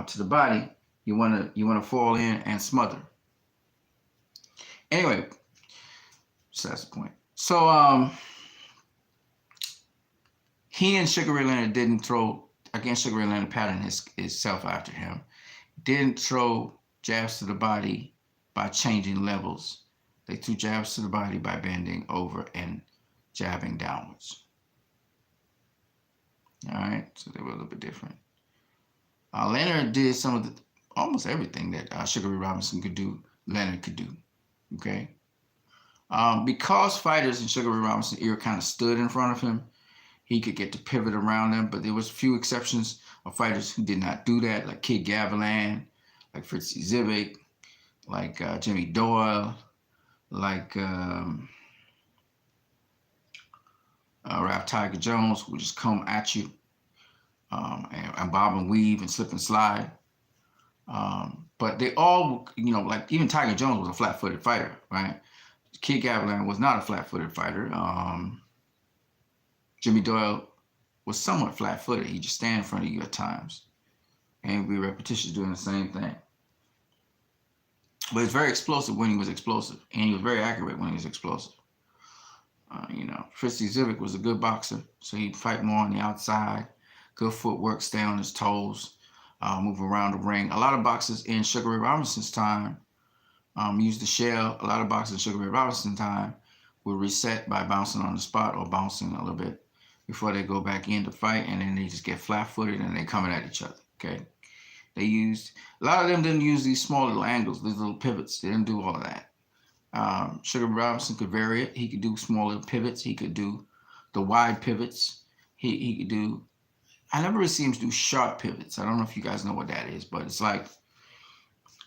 to the body, you wanna fall in and smother. Anyway, so that's the point. So he and Sugar Ray Leonard didn't throw, again, Sugar Ray Leonard patterned himself after him. Didn't throw jabs to the body by changing levels. They threw jabs to the body by bending over and jabbing downwards. All right, so they were a little bit different. Leonard did some of almost everything that Sugar Ray Robinson could do, Leonard could do. Okay. Because fighters in Sugar Ray Robinson's era kind of stood in front of him, he could get to pivot around them, but there was a few exceptions of fighters who did not do that, like Kid Gavilan, like Fritzy Zivic, like Jimmy Doyle, like Ralph Tiger Jones, would just come at you and bob and weave and slip and slide. But they all, like even Tiger Jones was a flat-footed fighter, right? Kid Gavilan was not a flat-footed fighter. Jimmy Doyle was somewhat flat-footed. He just stand in front of you at times and be repetitious doing the same thing. But he's very explosive when he was explosive, and he was very accurate when he was explosive. Fritzy Zivic was a good boxer, so he'd fight more on the outside, good footwork, stay on his toes, move around the ring. A lot of boxers in Sugar Ray Robinson's time used the shell. A lot of boxers in Sugar Ray Robinson's time would reset by bouncing on the spot or bouncing a little bit before they go back in to fight, and then they just get flat-footed and they're coming at each other, okay? A lot of them didn't use these small little angles, these little pivots. They didn't do all of that. Sugar Ray Robinson could vary it. He could do small little pivots. He could do the wide pivots. He could do, I never really see him do sharp pivots. I don't know if you guys know what that is, but it's like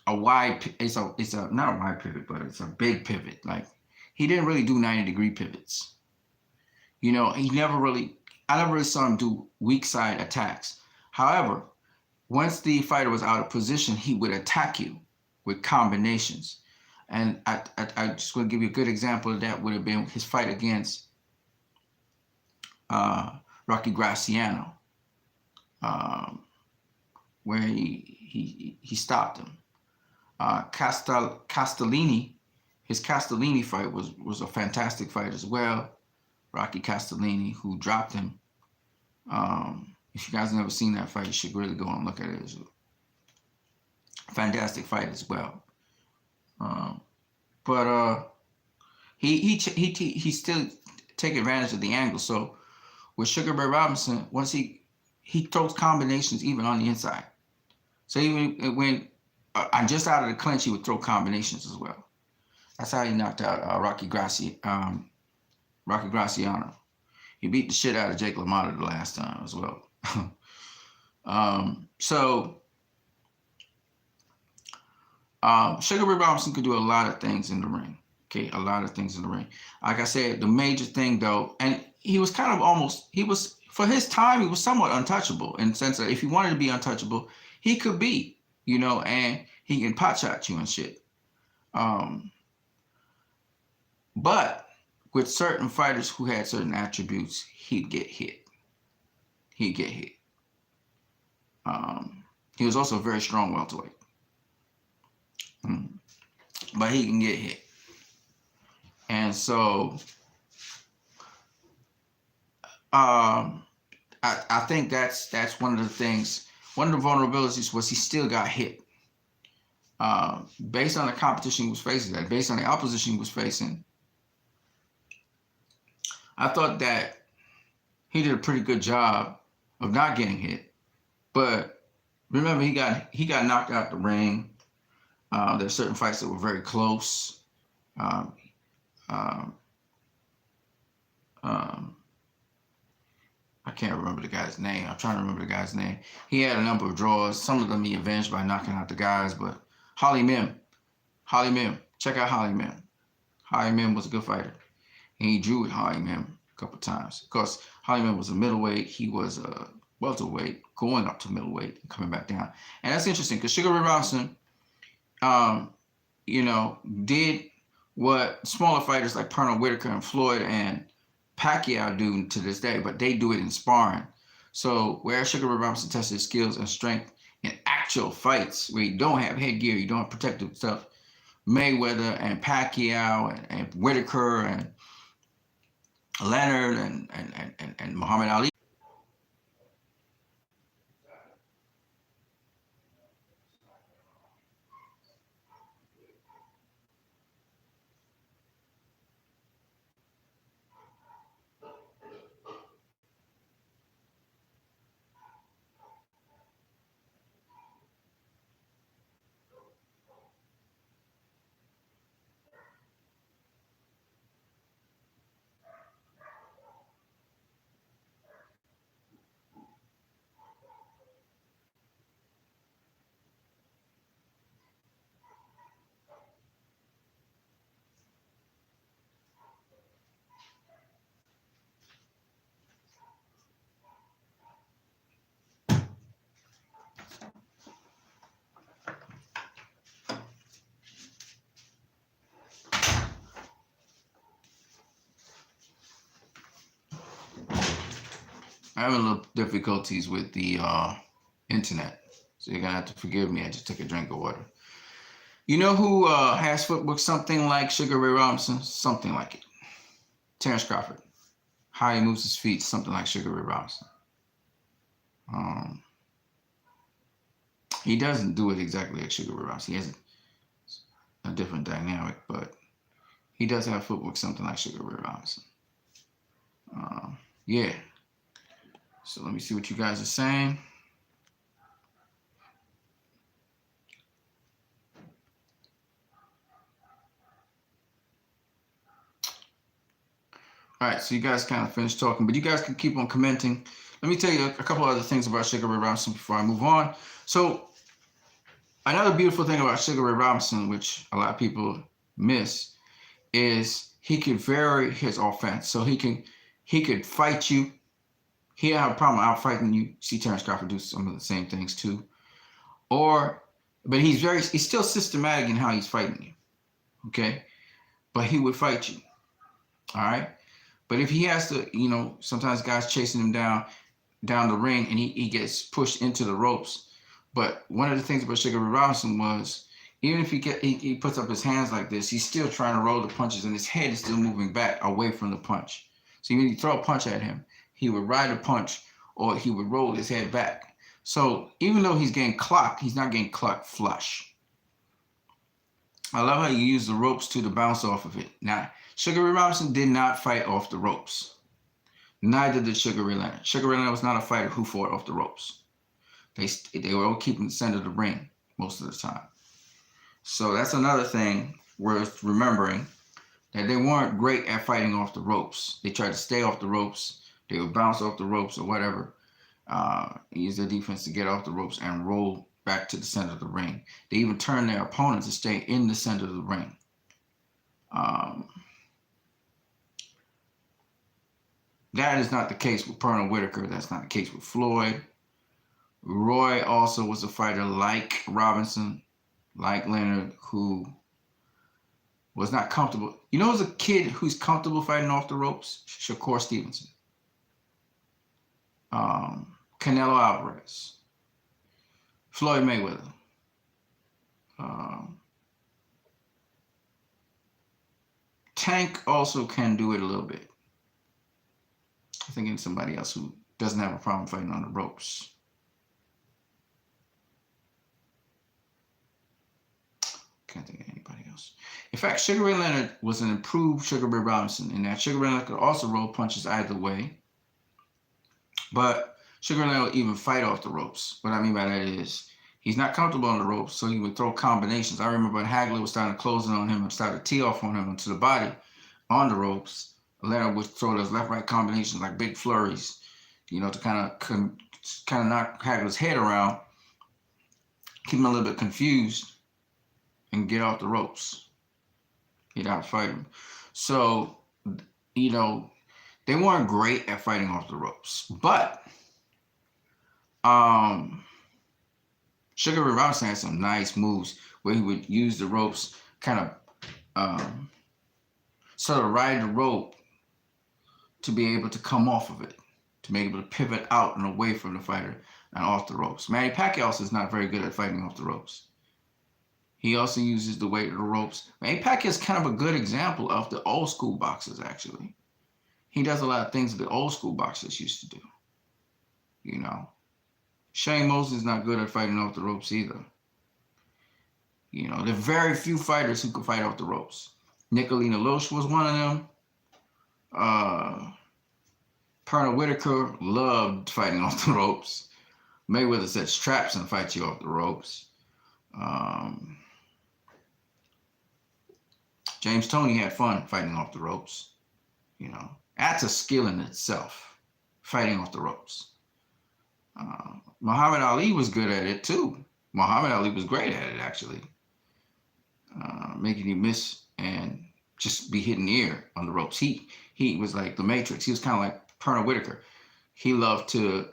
a wide, it's a not a wide pivot, but it's a big pivot. Like he didn't really do 90-degree pivots. I never really saw him do weak side attacks. However, once the fighter was out of position, he would attack you with combinations. And I just want to give you a good example of that would have been his fight against Rocky Graciano. where he stopped him. Castellini, his Castellini fight was a fantastic fight as well. Rocky Castellini, who dropped him. If you guys never seen that fight, you should really go and look at it. It's a fantastic fight as well. But he still take advantage of the angle. So with Sugar Ray Robinson, once he throws combinations even on the inside. So even when just out of the clinch, he would throw combinations as well. That's how he knocked out Rocky Graciano. He beat the shit out of Jake LaMotta the last time as well. Sugar Ray Robinson could do a lot of things in the ring. Okay, a lot of things in the ring. Like I said, the major thing though, and he was kind of for his time, he was somewhat untouchable in the sense that if he wanted to be untouchable, he could be, and he can pot shot you and shit. But with certain fighters who had certain attributes, he'd get hit. He was also a very strong welterweight. But he can get hit. And so I think that's one of the things. One of the vulnerabilities was he still got hit. Based on the competition he was facing, based on the opposition he was facing, I thought that he did a pretty good job of not getting hit. But remember, he got knocked out the ring. There's certain fights that were very close. I can't remember the guy's name. I'm trying to remember the guy's name. He had a number of draws. Some of them he avenged by knocking out the guys, but Holly Mim. Check out Holly Mim. Holly Mim was a good fighter. And he drew with Holly Mim a couple times. Of course, Holly Mim was a middleweight. He was a welterweight, going up to middleweight and coming back down. And that's interesting because Sugar Ray Robinson, did what smaller fighters like Pernell Whitaker and Floyd and Pacquiao do to this day, but they do it in sparring. So where Sugar Ray Robinson tested his skills and strength in actual fights where you don't have headgear, you don't have protective stuff, Mayweather and Pacquiao and Whitaker and Leonard and Muhammad Ali. I'm having a little difficulties with the internet, so you're gonna have to forgive me. I just took a drink of water. You know who has footwork something like Sugar Ray Robinson? Something like it. Terrence Crawford. How he moves his feet, something like Sugar Ray Robinson. He doesn't do it exactly like Sugar Ray Robinson. He has a different dynamic, but he does have footwork something like Sugar Ray Robinson. Yeah. So let me see what you guys are saying. All right, so you guys kind of finished talking, but you guys can keep on commenting. Let me tell you a couple other things about Sugar Ray Robinson before I move on. So another beautiful thing about Sugar Ray Robinson, which a lot of people miss, is he could vary his offense. So he could fight you. He don't have a problem out fighting you. See Terrence Crawford do some of the same things too. But he's still systematic in how he's fighting you. Okay? But he would fight you. All right? But if he has to, sometimes guys chasing him down the ring and he gets pushed into the ropes. But one of the things about Sugar Ray Robinson was, even if he puts up his hands like this, he's still trying to roll the punches, and his head is still moving back away from the punch. So when you throw a punch at him, he would ride a punch, or he would roll his head back. So even though he's getting clocked, he's not getting clocked flush. I love how you use the ropes too to bounce off of it. Now, Sugar Ray Robinson did not fight off the ropes. Neither did Sugar Ray Leonard. Sugar Ray Leonard was not a fighter who fought off the ropes. They were all keeping the center of the ring most of the time. So that's another thing worth remembering, that they weren't great at fighting off the ropes. They tried to stay off the ropes. They would bounce off the ropes or whatever, use their defense to get off the ropes and roll back to the center of the ring. They even turned their opponent to stay in the center of the ring. That is not the case with Pernell Whitaker. That's not the case with Floyd. Roy also was a fighter like Robinson, like Leonard, who was not comfortable. You know, as a kid who's comfortable fighting off the ropes? Shakur Stevenson, Canelo Alvarez, Floyd Mayweather, Tank also can do it a little bit. I'm thinking of somebody else who doesn't have a problem fighting on the ropes. Can't think of anybody else. In fact, Sugar Ray Leonard was an improved Sugar Ray Robinson in that Sugar Ray Leonard could also roll punches either way. But Sugar Ray Leonard would even fight off the ropes. What I mean by that is, he's not comfortable on the ropes, so he would throw combinations. I remember when Hagler was starting to close in on him and started to tee off on him into the body on the ropes, Leonard would throw those left-right combinations like big flurries, you know, to kind of knock Hagler's head around, keep him a little bit confused, and get off the ropes. He'd outfight him. So, you know, they weren't great at fighting off the ropes. But Sugar Ray Robinson had some nice moves where he would use the ropes, kind of sort of ride the rope to be able to come off of it, to be able to pivot out and away from the fighter and off the ropes. Manny Pacquiao also is not very good at fighting off the ropes. He also uses the weight of the ropes. Manny Pacquiao is kind of a good example of the old school boxers, actually. He does a lot of things that the old school boxers used to do. You know, Shane Mosley is not good at fighting off the ropes either. You know, there are very few fighters who can fight off the ropes. Nicolina Loesch was one of them. Pernell Whitaker loved fighting off the ropes. Mayweather sets traps and fights you off the ropes. James Toney had fun fighting off the ropes. You know, that's a skill in itself, fighting off the ropes. Muhammad Ali was good at it too. Muhammad Ali was great at it, actually. Making you miss and just be hitting the air on the ropes. He was like the Matrix. He was kind of like Pernell Whitaker. He loved to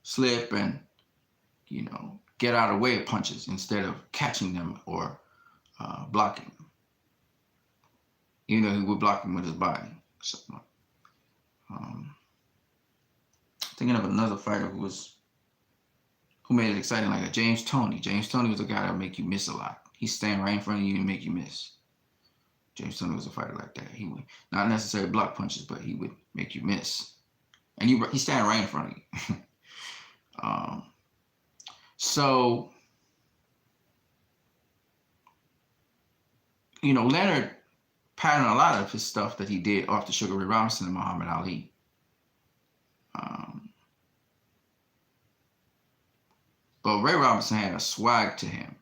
slip and, you know, get out of the way of punches instead of catching them or blocking them. You know, he would block them with his body. So, thinking of another fighter who made it exciting, like a James Toney. James Toney was a guy that would make you miss a lot. He'd stand right in front of you and make you miss. James Toney was a fighter like that. He would not necessarily block punches, but he would make you miss. And he's standing right in front of you. So, you know, Leonard patterned a lot of his stuff that he did off the Sugar Ray Robinson and Muhammad Ali. But Ray Robinson had a swag to him.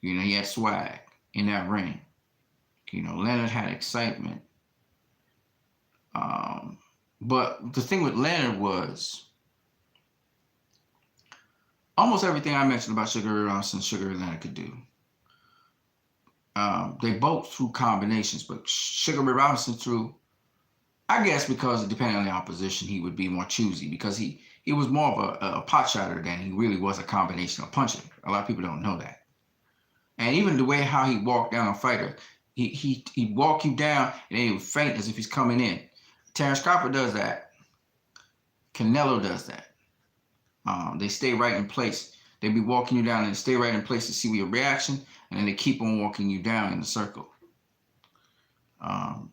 You know, he had swag in that ring. You know, Leonard had excitement. But the thing with Leonard was almost everything I mentioned about Sugar Ray Robinson, Sugar Ray Leonard could do. They both threw combinations, but Sugar Ray Robinson threw, I guess because depending on the opposition, he would be more choosy because he was more of a pot shotter than he really was a combinational puncher. A lot of people don't know that. And even the way how he walked down a fighter, he'd walk you down and then he would feint as if he's coming in. Terrence Crawford does that. Canelo does that. They stay right in place. They be walking you down and stay right in place to see your reaction, and then they keep on walking you down in the circle.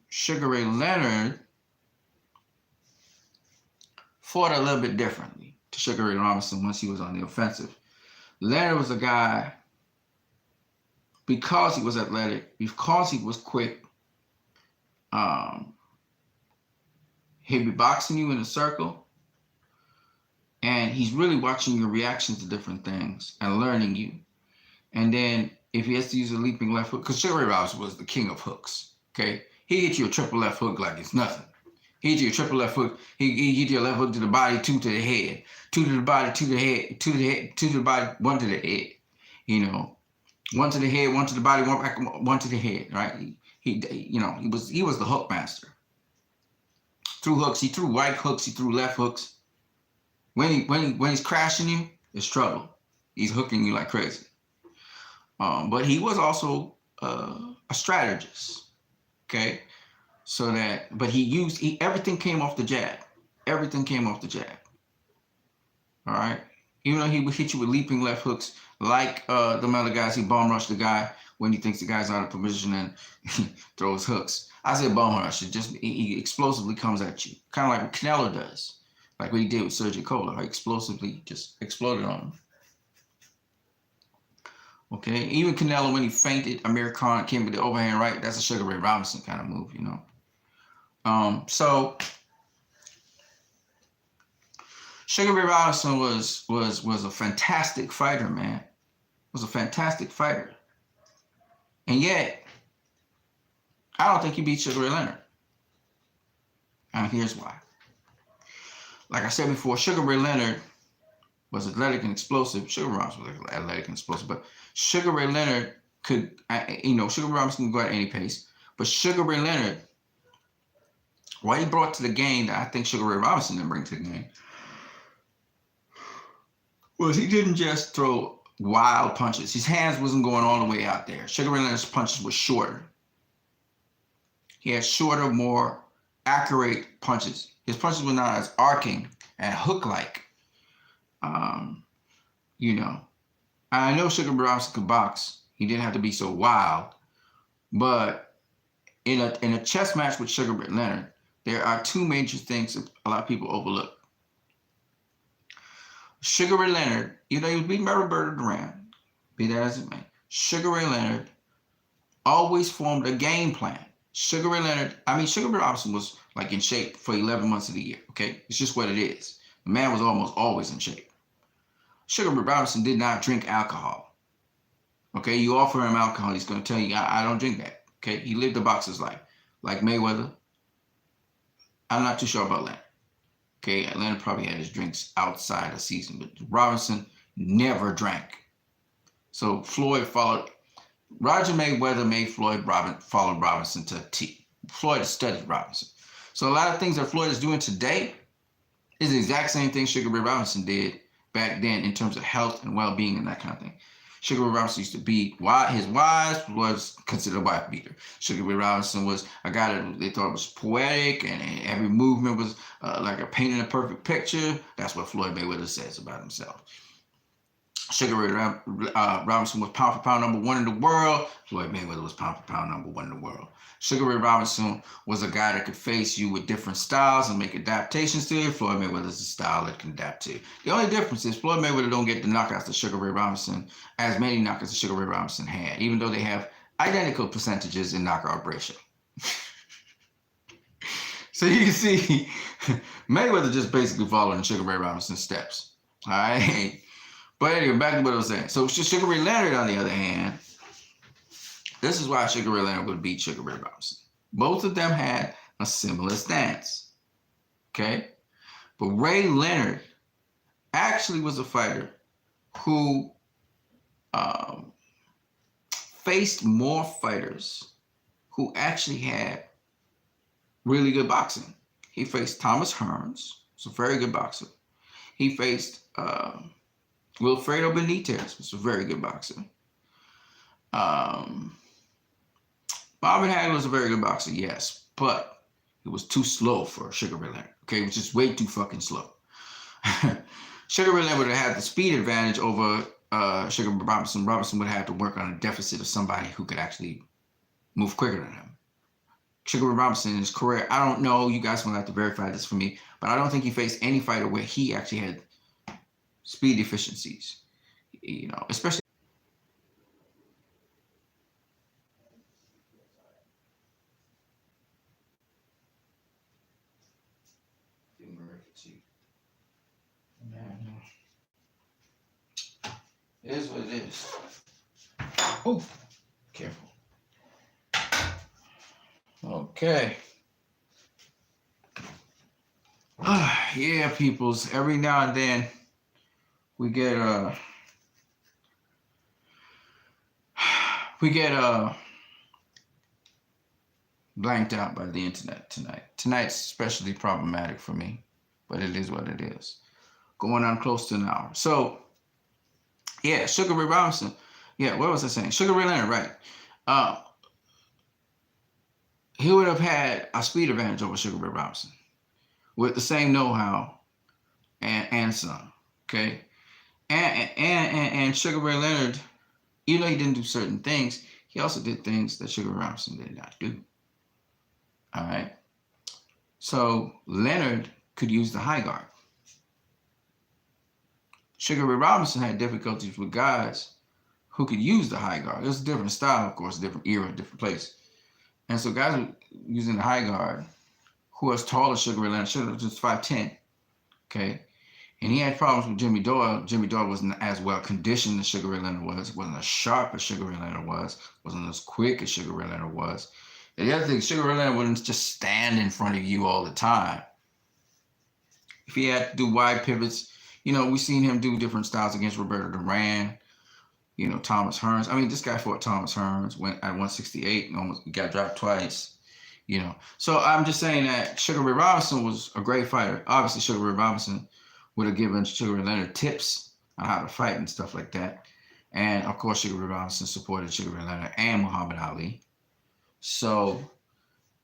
Sugar Ray Leonard fought a little bit differently to Sugar Ray Robinson once he was on the offensive. Leonard was a guy, because he was athletic, because he was quick, he'd be boxing you in a circle, and he's really watching your reactions to different things and learning you. And then if he has to use a leaping left hook, because Sugar Ray Robinson was the king of hooks, okay? He hit you a triple left hook like it's nothing. He hit you a triple left hook. He hit you a left hook to the body, 2 to the head, 2 to the body, 2 to the head, 2 to the head, 2 to the body, 1 to the head. You know, 1 to the head, 1 to the body, 1 back, 1 to the head. Right? He was the hook master. Threw hooks. He threw right hooks. He threw left hooks. When he's crashing you, it's trouble. He's hooking you like crazy. But he was also a strategist. Okay. So that, but everything came off the jab. Everything came off the jab. All right. Even though he would hit you with leaping left hooks, like the other guys, he bomb rush the guy when he thinks the guy's out of position and throws hooks. I say bomb rush. It just, he explosively comes at you. Kind of like what Canelo does. Like what he did with Sergio Cola. How explosively just exploded on him. Okay. Even Canelo, when he feinted Amir Khan, came with the overhand right, that's a Sugar Ray Robinson kind of move, you know. So Sugar Ray Robinson was a fantastic fighter, man. Was a fantastic fighter. And yet, I don't think he beat Sugar Ray Leonard. And here's why. Like I said before, Sugar Ray Leonard was athletic and explosive. Sugar Ray Robinson was athletic and explosive, but Sugar Ray Leonard could, Sugar Ray Robinson can go at any pace, but Sugar Ray Leonard, what he brought to the game that I think Sugar Ray Robinson didn't bring to the game was he didn't just throw wild punches. His hands wasn't going all the way out there. Sugar Ray Leonard's punches were shorter. He had shorter, more accurate punches. His punches were not as arcing and hook-like. I know Sugar Ray Robinson could box. He didn't have to be so wild. But in a chess match with Sugar Ray Leonard, there are two major things that a lot of people overlook. Sugar Ray Leonard, he was beating by Roberto Duran, be that as it may. Sugar Ray Leonard always formed a game plan. Sugar Ray Robinson was like in shape for 11 months of the year, okay? It's just what it is. The man was almost always in shape. Sugar Ray Robinson did not drink alcohol, okay? You offer him alcohol, he's going to tell you, I don't drink that, okay? He lived a boxer's life. Like Mayweather, I'm not too sure about Leonard. Okay, Leonard probably had his drinks outside the season, but Robinson never drank. So Floyd followed, Roger Mayweather made Floyd followed Robinson to a T. Floyd studied Robinson. So a lot of things that Floyd is doing today is the exact same thing Sugar Ray Robinson did back then in terms of health and well-being and that kind of thing. Sugar Ray Robinson used to beat his wives, was considered a wife beater. Sugar Ray Robinson was a guy that they thought was poetic, and every movement was like a painting a perfect picture. That's what Floyd Mayweather says about himself. Sugar Ray Robinson was pound for pound #1 in the world. Floyd Mayweather was pound for pound #1 in the world. Sugar Ray Robinson was a guy that could face you with different styles and make adaptations to it. Floyd Mayweather's a style that can adapt to. The only difference is Floyd Mayweather don't get the knockouts that Sugar Ray Robinson, as many knockouts as Sugar Ray Robinson had, even though they have identical percentages in knockout ratio. So you can see Mayweather just basically following Sugar Ray Robinson's steps. All right. But anyway, back to what I was saying. So Sugar Ray Leonard, on the other hand, this is why Sugar Ray Leonard would beat Sugar Ray Robinson. Both of them had a similar stance. Okay? But Ray Leonard actually was a fighter who faced more fighters who actually had really good boxing. He faced Thomas Hearns, who's a very good boxer. He faced Wilfredo Benitez, who's a very good boxer. Marvin Hagler was a very good boxer, yes, but it was too slow for Sugar Ray Leonard. Okay, it was just way too fucking slow. Sugar Ray Leonard would have had the speed advantage over Sugar Ray Robinson. Robinson would have had to work on a deficit of somebody who could actually move quicker than him. Sugar Ray Robinson in his career, I don't know, you guys will have to verify this for me, but I don't think he faced any fighter where he actually had speed deficiencies, you know, especially. It is what it is. Oh, careful. Okay. Yeah, peoples. Every now and then we get blanked out by the internet tonight. Tonight's especially problematic for me, but it is what it is. Going on close to an hour. So yeah, Sugar Ray Robinson. Yeah, what was I saying? Sugar Ray Leonard, right? He would have had a speed advantage over Sugar Ray Robinson with the same know-how and some. Okay, and Sugar Ray Leonard, even though he didn't do certain things, he also did things that Sugar Ray Robinson did not do. All right. So Leonard could use the high guard. Sugar Ray Robinson had difficulties with guys who could use the high guard. It was a different style, of course, different era, different place. And so guys were using the high guard who was taller than Sugar Ray Leonard. Sugar was just 5'10", okay? And he had problems with Jimmy Doyle. Jimmy Doyle wasn't as well conditioned as Sugar Ray Leonard was, wasn't as sharp as Sugar Ray Leonard was, wasn't as quick as Sugar Ray Leonard was. And the other thing, Sugar Ray Leonard wouldn't just stand in front of you all the time. If he had to do wide pivots, you know, we've seen him do different styles against Roberto Duran, you know, Thomas Hearns. I mean, this guy fought Thomas Hearns, went at 168 and almost got dropped twice, you know. So I'm just saying that Sugar Ray Robinson was a great fighter. Obviously, Sugar Ray Robinson would have given Sugar Ray Leonard tips on how to fight and stuff like that. And of course, Sugar Ray Robinson supported Sugar Ray Leonard and Muhammad Ali. So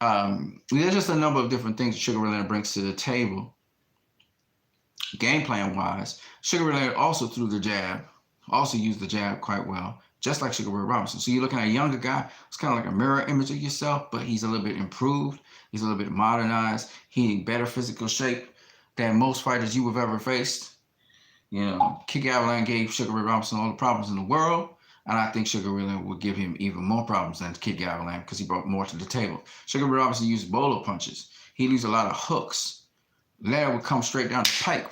there's just a number of different things Sugar Ray Leonard brings to the table. Game plan wise, Sugar Ray Leonard also threw the jab, also used the jab quite well, just like Sugar Ray Robinson. So you're looking at a younger guy, it's kind of like a mirror image of yourself, but he's a little bit improved, he's a little bit modernized, he's in better physical shape than most fighters you have ever faced. You know, Kid Gavilan gave Sugar Ray Robinson all the problems in the world, and I think Sugar Ray Leonard would give him even more problems than Kid Gavilan because he brought more to the table. Sugar Ray Robinson used bolo punches. He used a lot of hooks. Leonard would come straight down the pike,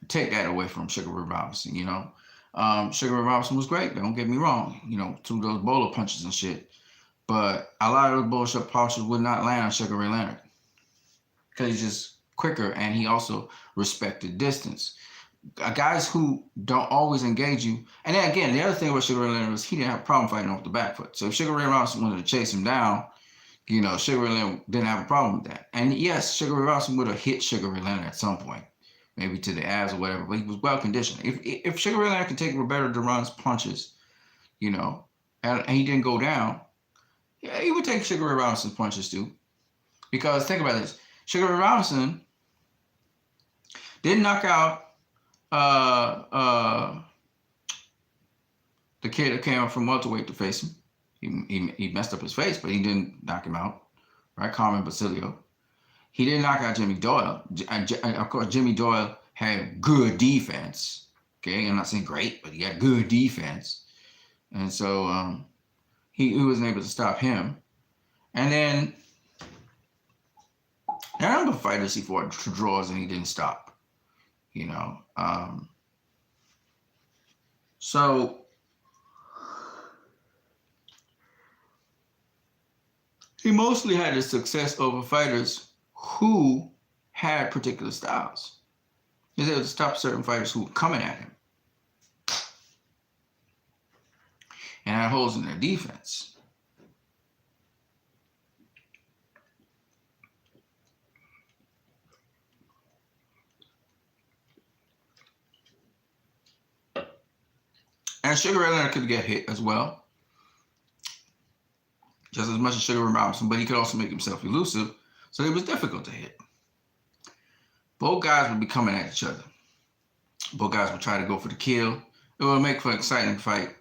take that away from Sugar Ray Robinson, you know. Sugar Ray Robinson was great, don't get me wrong, you know, through those bolo punches and shit. But a lot of those bullshit punches would not land on Sugar Ray Leonard because he's just quicker and he also respected distance. Guys who don't always engage you, and then again, the other thing about Sugar Ray Leonard was he didn't have a problem fighting off the back foot. So if Sugar Ray Robinson wanted to chase him down, you know, Sugar Ray Leonard didn't have a problem with that. And yes, Sugar Ray Robinson would have hit Sugar Ray Leonard at some point, maybe to the abs or whatever, but he was well conditioned. If Sugar Ray Leonard could take Roberto Duran's punches, you know, and he didn't go down, yeah, he would take Sugar Ray Robinson's punches too. Because think about this, Sugar Ray Robinson didn't knock out the kid that came up from welterweight to face him. He messed up his face, but he didn't knock him out, right? Carmen Basilio. He didn't knock out Jimmy Doyle. And of course, Jimmy Doyle had good defense. Okay, I'm not saying great, but he had good defense. And so he wasn't able to stop him. And then there are a number of fighters he fought to draws and he didn't stop, you know. So he mostly had his success over fighters who had particular styles. He was able to stop certain fighters who were coming at him and had holes in their defense. And Sugar Ray Leonard could get hit as well, just as much as Sugar Ray Robinson, but he could also make himself elusive, so it was difficult to hit. Both guys would be coming at each other. Both guys will try to go for the kill. It will make for an exciting fight.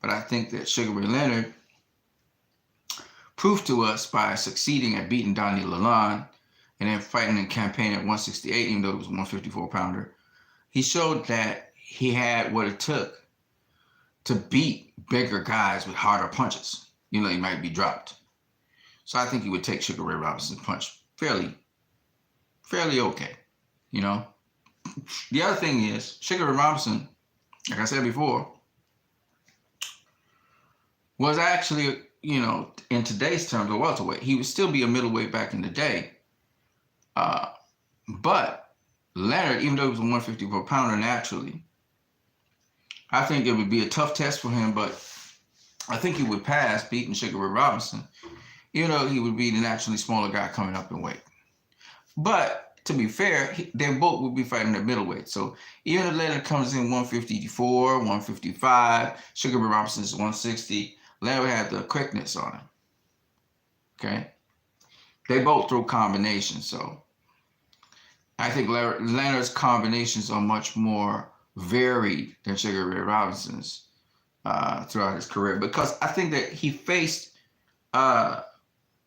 But I think that Sugar Ray Leonard proved to us by succeeding at beating Donnie Lalonde and then fighting in campaign at 168, even though it was a 154 pounder. He showed that he had what it took to beat bigger guys with harder punches. You know, he might be dropped. So I think he would take Sugar Ray Robinson's punch fairly okay, you know. The other thing is, Sugar Ray Robinson, like I said before, was actually, you know, in today's terms, a welterweight. He would still be a middleweight back in the day. But Leonard, even though he was a 154 pounder naturally, I think it would be a tough test for him, but I think he would pass beating Sugar Ray Robinson, even though he would be the naturally smaller guy coming up in weight. But to be fair, they both would be fighting at middleweight. So even if Leonard comes in 154, 155, Sugar Ray Robinson is 160, Leonard had the quickness on him. Okay? They both throw combinations, so I think Leonard's combinations are much more varied than Sugar Ray Robinson's throughout his career, because I think that he faced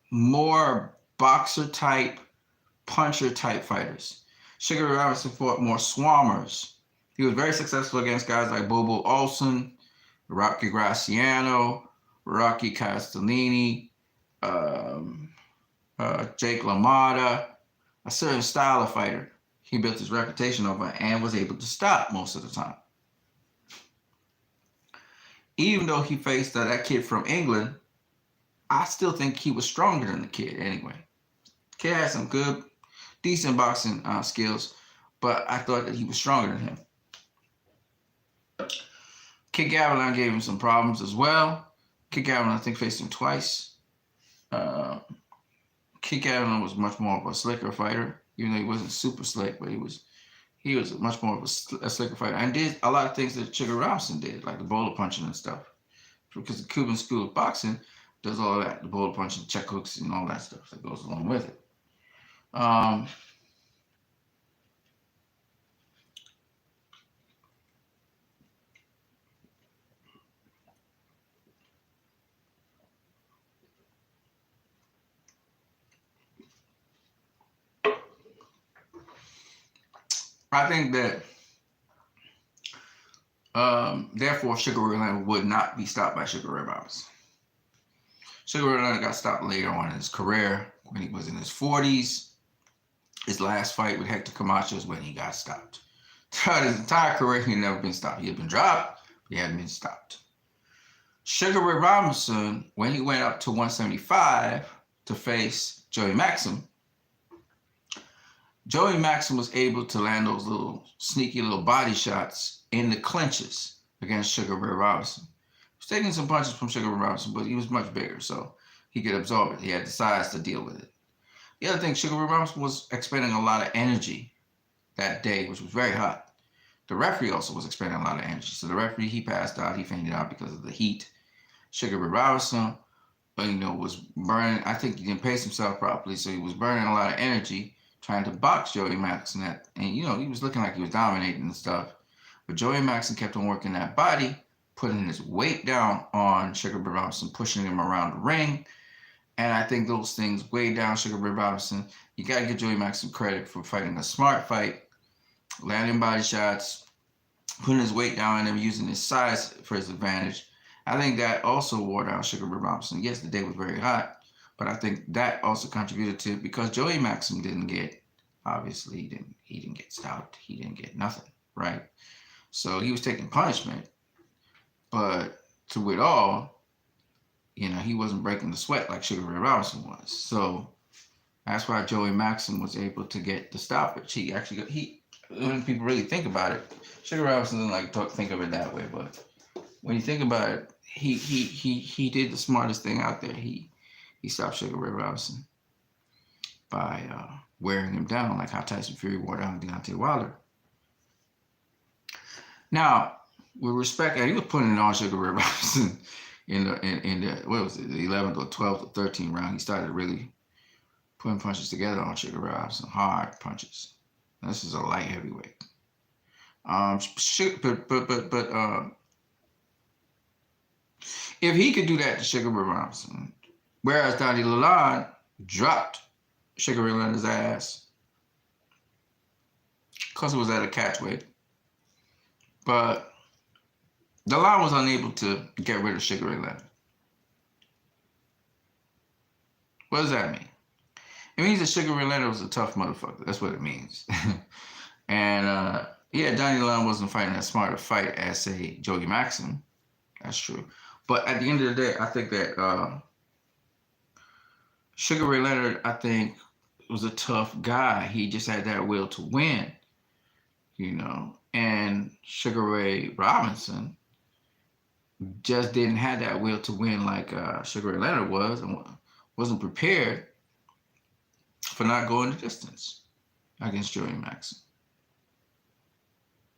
more boxer type, puncher type fighters. Sugar Ray Robinson fought more swarmers. He was very successful against guys like Bobo Olson, Rocky Graciano, Rocky Castellini, Jake LaMotta, a certain style of fighter he built his reputation over and was able to stop most of the time. Even though he faced that kid from England, I still think he was stronger than the kid anyway. Kid had some good, decent boxing skills, but I thought that he was stronger than him. Kid Gavilan gave him some problems as well. Kid Gavilan, I think, faced him twice. Kid Gavilan was much more of a slicker fighter, even though he wasn't super slick, but he was much more of a slicker fighter and did a lot of things that Sugar Robinson did, like the bowler punching and stuff. Because the Cuban school of boxing does all of that, the bowler punching, check hooks, and all that stuff that goes along with it. I think that therefore Sugar Ray Leonard would not be stopped by Sugar Ray Robinson. Sugar Ray Leonard got stopped later on in his career when he was in his 40s. His last fight with Hector Camacho is when he got stopped. Throughout his entire career, he had never been stopped. He had been dropped, but he hadn't been stopped. Sugar Ray Robinson, when he went up to 175 to face Joey Maxim, Joey Maxim was able to land those little sneaky little body shots in the clinches against Sugar Ray Robinson. He was taking some punches from Sugar Ray Robinson, but he was much bigger, so he could absorb it. He had the size to deal with it. The other thing, Sugar Ray Robinson was expending a lot of energy that day, which was very hot. The referee also was expending a lot of energy. So the referee, he passed out, he fainted out because of the heat. Sugar Ray Robinson, was burning. I think he didn't pace himself properly, so he was burning a lot of energy trying to box Joey Maxim. And, he was looking like he was dominating and stuff. But Joey Maxim kept on working that body, putting his weight down on Sugar Ray Robinson, pushing him around the ring. And I think those things weighed down Sugar Ray Robinson. You got to give Joey Maxim credit for fighting a smart fight, landing body shots, putting his weight down and using his size for his advantage. I think that also wore down Sugar Ray Robinson. Yes, the day was very hot, but I think that also contributed to it because Joey Maxim didn't get, obviously, he didn't get stopped. He didn't get nothing, right? So he was taking punishment, but through it all, he wasn't breaking the sweat like Sugar Ray Robinson was. So that's why Joey Maxim was able to get the stoppage. When people really think about it, Sugar Ray Robinson doesn't like to think of it that way, but when you think about it, he did the smartest thing out there. He stopped Sugar Ray Robinson by wearing him down like how Tyson Fury wore down Deontay Wilder. Now, with respect, he was putting it on Sugar Ray Robinson in the what was it, the 11th or 12th or 13th round. He started really putting punches together on Sugar Ray Robinson, hard punches. This is a light heavyweight. If he could do that to Sugar Ray Robinson, whereas Donnie Lalonde dropped Sugar Ray Leonard's ass because it was at a catchweight, but Lalonde was unable to get rid of Sugar Ray Leonard. What does that mean? It means that Sugar Ray Leonard was a tough motherfucker. That's what it means. And yeah, Donnie Lalonde wasn't fighting as smart a fight as, say, Joey Maxim. That's true. But at the end of the day, I think that Sugar Ray Leonard, I think, was a tough guy. He just had that will to win, you know. And Sugar Ray Robinson just didn't have that will to win like Sugar Ray Leonard was, and wasn't prepared for not going the distance against Joey Maxim.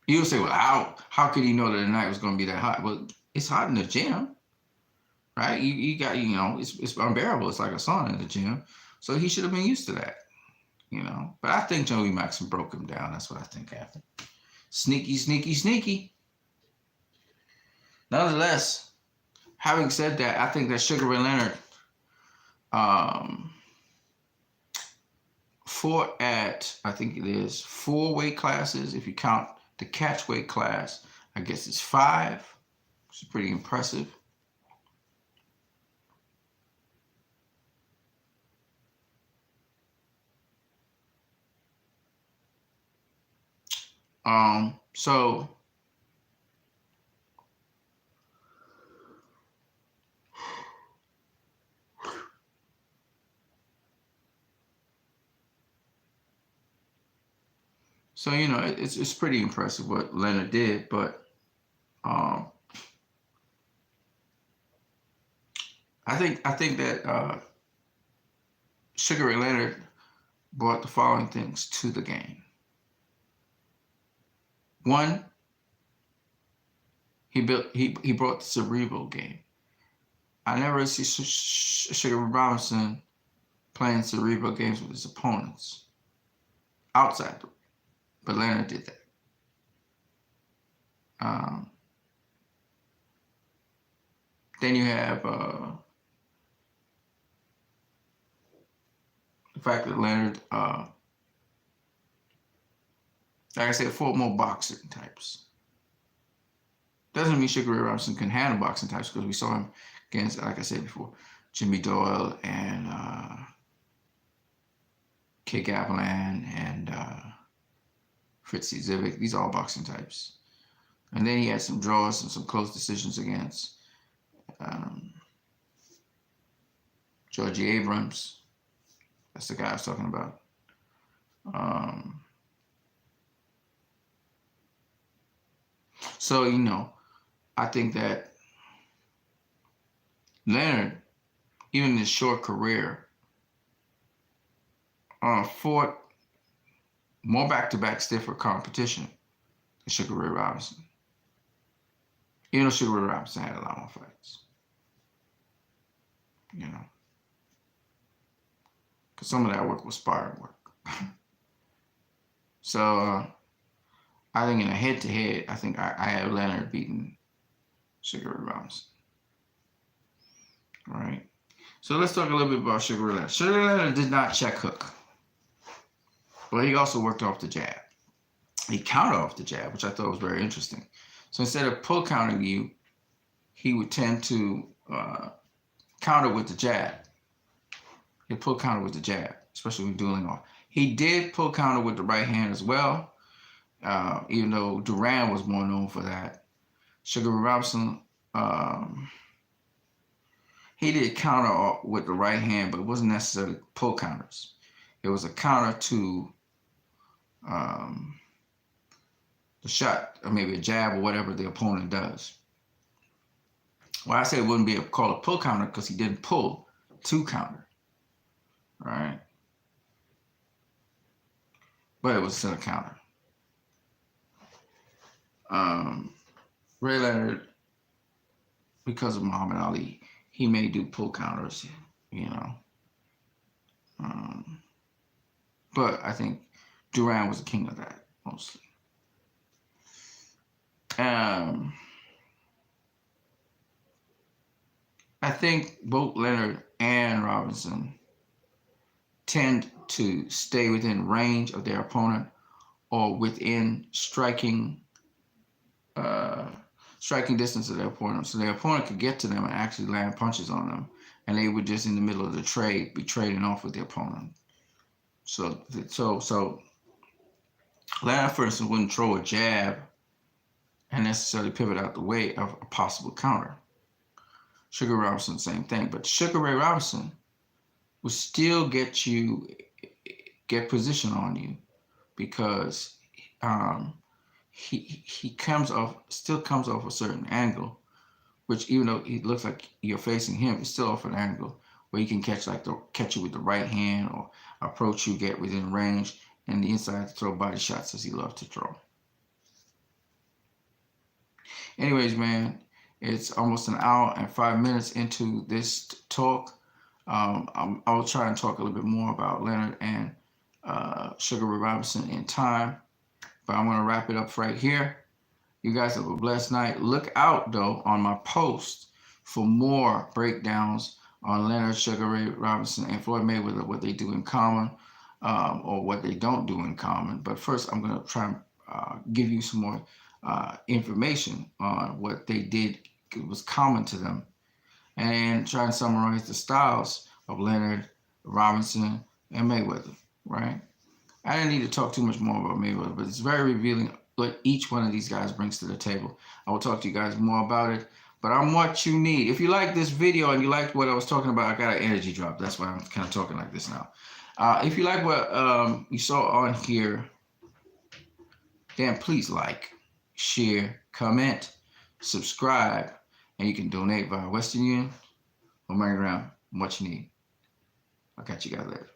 You'll say, well, how could he know that the night was going to be that hot? Well, it's hot in the gym, right? You got, you know, it's unbearable. It's like a sauna in the gym. So he should have been used to that, you know. But I think Joey Maxim broke him down. That's what I think happened. Sneaky, sneaky, sneaky. Nonetheless, having said that, I think that Sugar Ray Leonard fought at, I think it is 4 weight classes. If you count the catch weight class, I guess it's 5, which is pretty impressive. So you know, it's pretty impressive what Leonard did, but I think that Sugar Ray Leonard brought the following things to the game. One, he brought the cerebral game. I never see Sugar Ray Robinson playing cerebral games with his opponents outside the ring, but Leonard did that. Then you have the fact that Leonard, like I said, fought more boxing types. Doesn't mean Sugar Ray Robinson can handle boxing types, because we saw him against, like I said before, Jimmy Doyle and Kid Gavilan and Fritzy Zivic. These are all boxing types. And then he had some draws and some close decisions against Georgie Abrams. That's the guy I was talking about. So, you know, I think that Leonard, even in his short career, fought more back-to-back stiffer competition than Sugar Ray Robinson. Even though Sugar Ray Robinson had a lot more fights. You know. Because some of that work was sparring work. So, I think in a head-to-head, I think I have Leonard beating Sugar Ray Robinson. All right. So let's talk a little bit about Sugar Ray Leonard. Sugar Ray Leonard did not check hook. But he also worked off the jab. He countered off the jab, which I thought was very interesting. So instead of pull countering you, he would tend to counter with the jab. He'd pull counter with the jab, especially when dueling off. He did pull counter with the right hand as well, even though Duran was more known for that. Sugar Ray Robinson, he did counter with the right hand, but it wasn't necessarily pull counters. It was a counter to the shot, or maybe a jab or whatever the opponent does. Well, I say it wouldn't be called a pull counter because he didn't pull to counter, right? But it was still a counter. Ray Leonard, because of Muhammad Ali, he may do pull counters, you know. But I think Duran was the king of that, mostly. I think both Leonard and Robinson tend to stay within range of their opponent or within striking distance of their opponent. So their opponent could get to them and actually land punches on them, and they would just in the middle of the trade be trading off with the opponent. So Leonard, for instance, wouldn't throw a jab and necessarily pivot out the way of a possible counter. Sugar Ray Robinson, same thing. But Sugar Ray Robinson will still get position on you because he still comes off a certain angle, which even though it looks like you're facing him, it's still off an angle where he can catch you with the right hand or approach you, get within range, and the inside to throw body shots as he loves to throw. Anyways, man, it's almost an hour and 5 minutes into this talk. I'll try and talk a little bit more about Leonard and Sugar Ray Robinson in time, but I'm going to wrap it up right here. You guys have a blessed night. Look out, though, on my post for more breakdowns on Leonard, Sugar Ray Robinson, and Floyd Mayweather, what they do in common or what they don't do in common. But first, I'm going to try and give you some more information on what they did was common to them, and try and summarize the styles of Leonard, Robinson, and Mayweather, right? I didn't need to talk too much more about Mayweather, but it's very revealing what each one of these guys brings to the table. I will talk to you guys more about it, but I'm what you need. If you like this video and you liked what I was talking about, I got an energy drop. That's why I'm kind of talking like this now. If you like what you saw on here, then please like, share, comment, subscribe, and you can donate via Western Union or MoneyGram. What you need. I'll catch you guys later.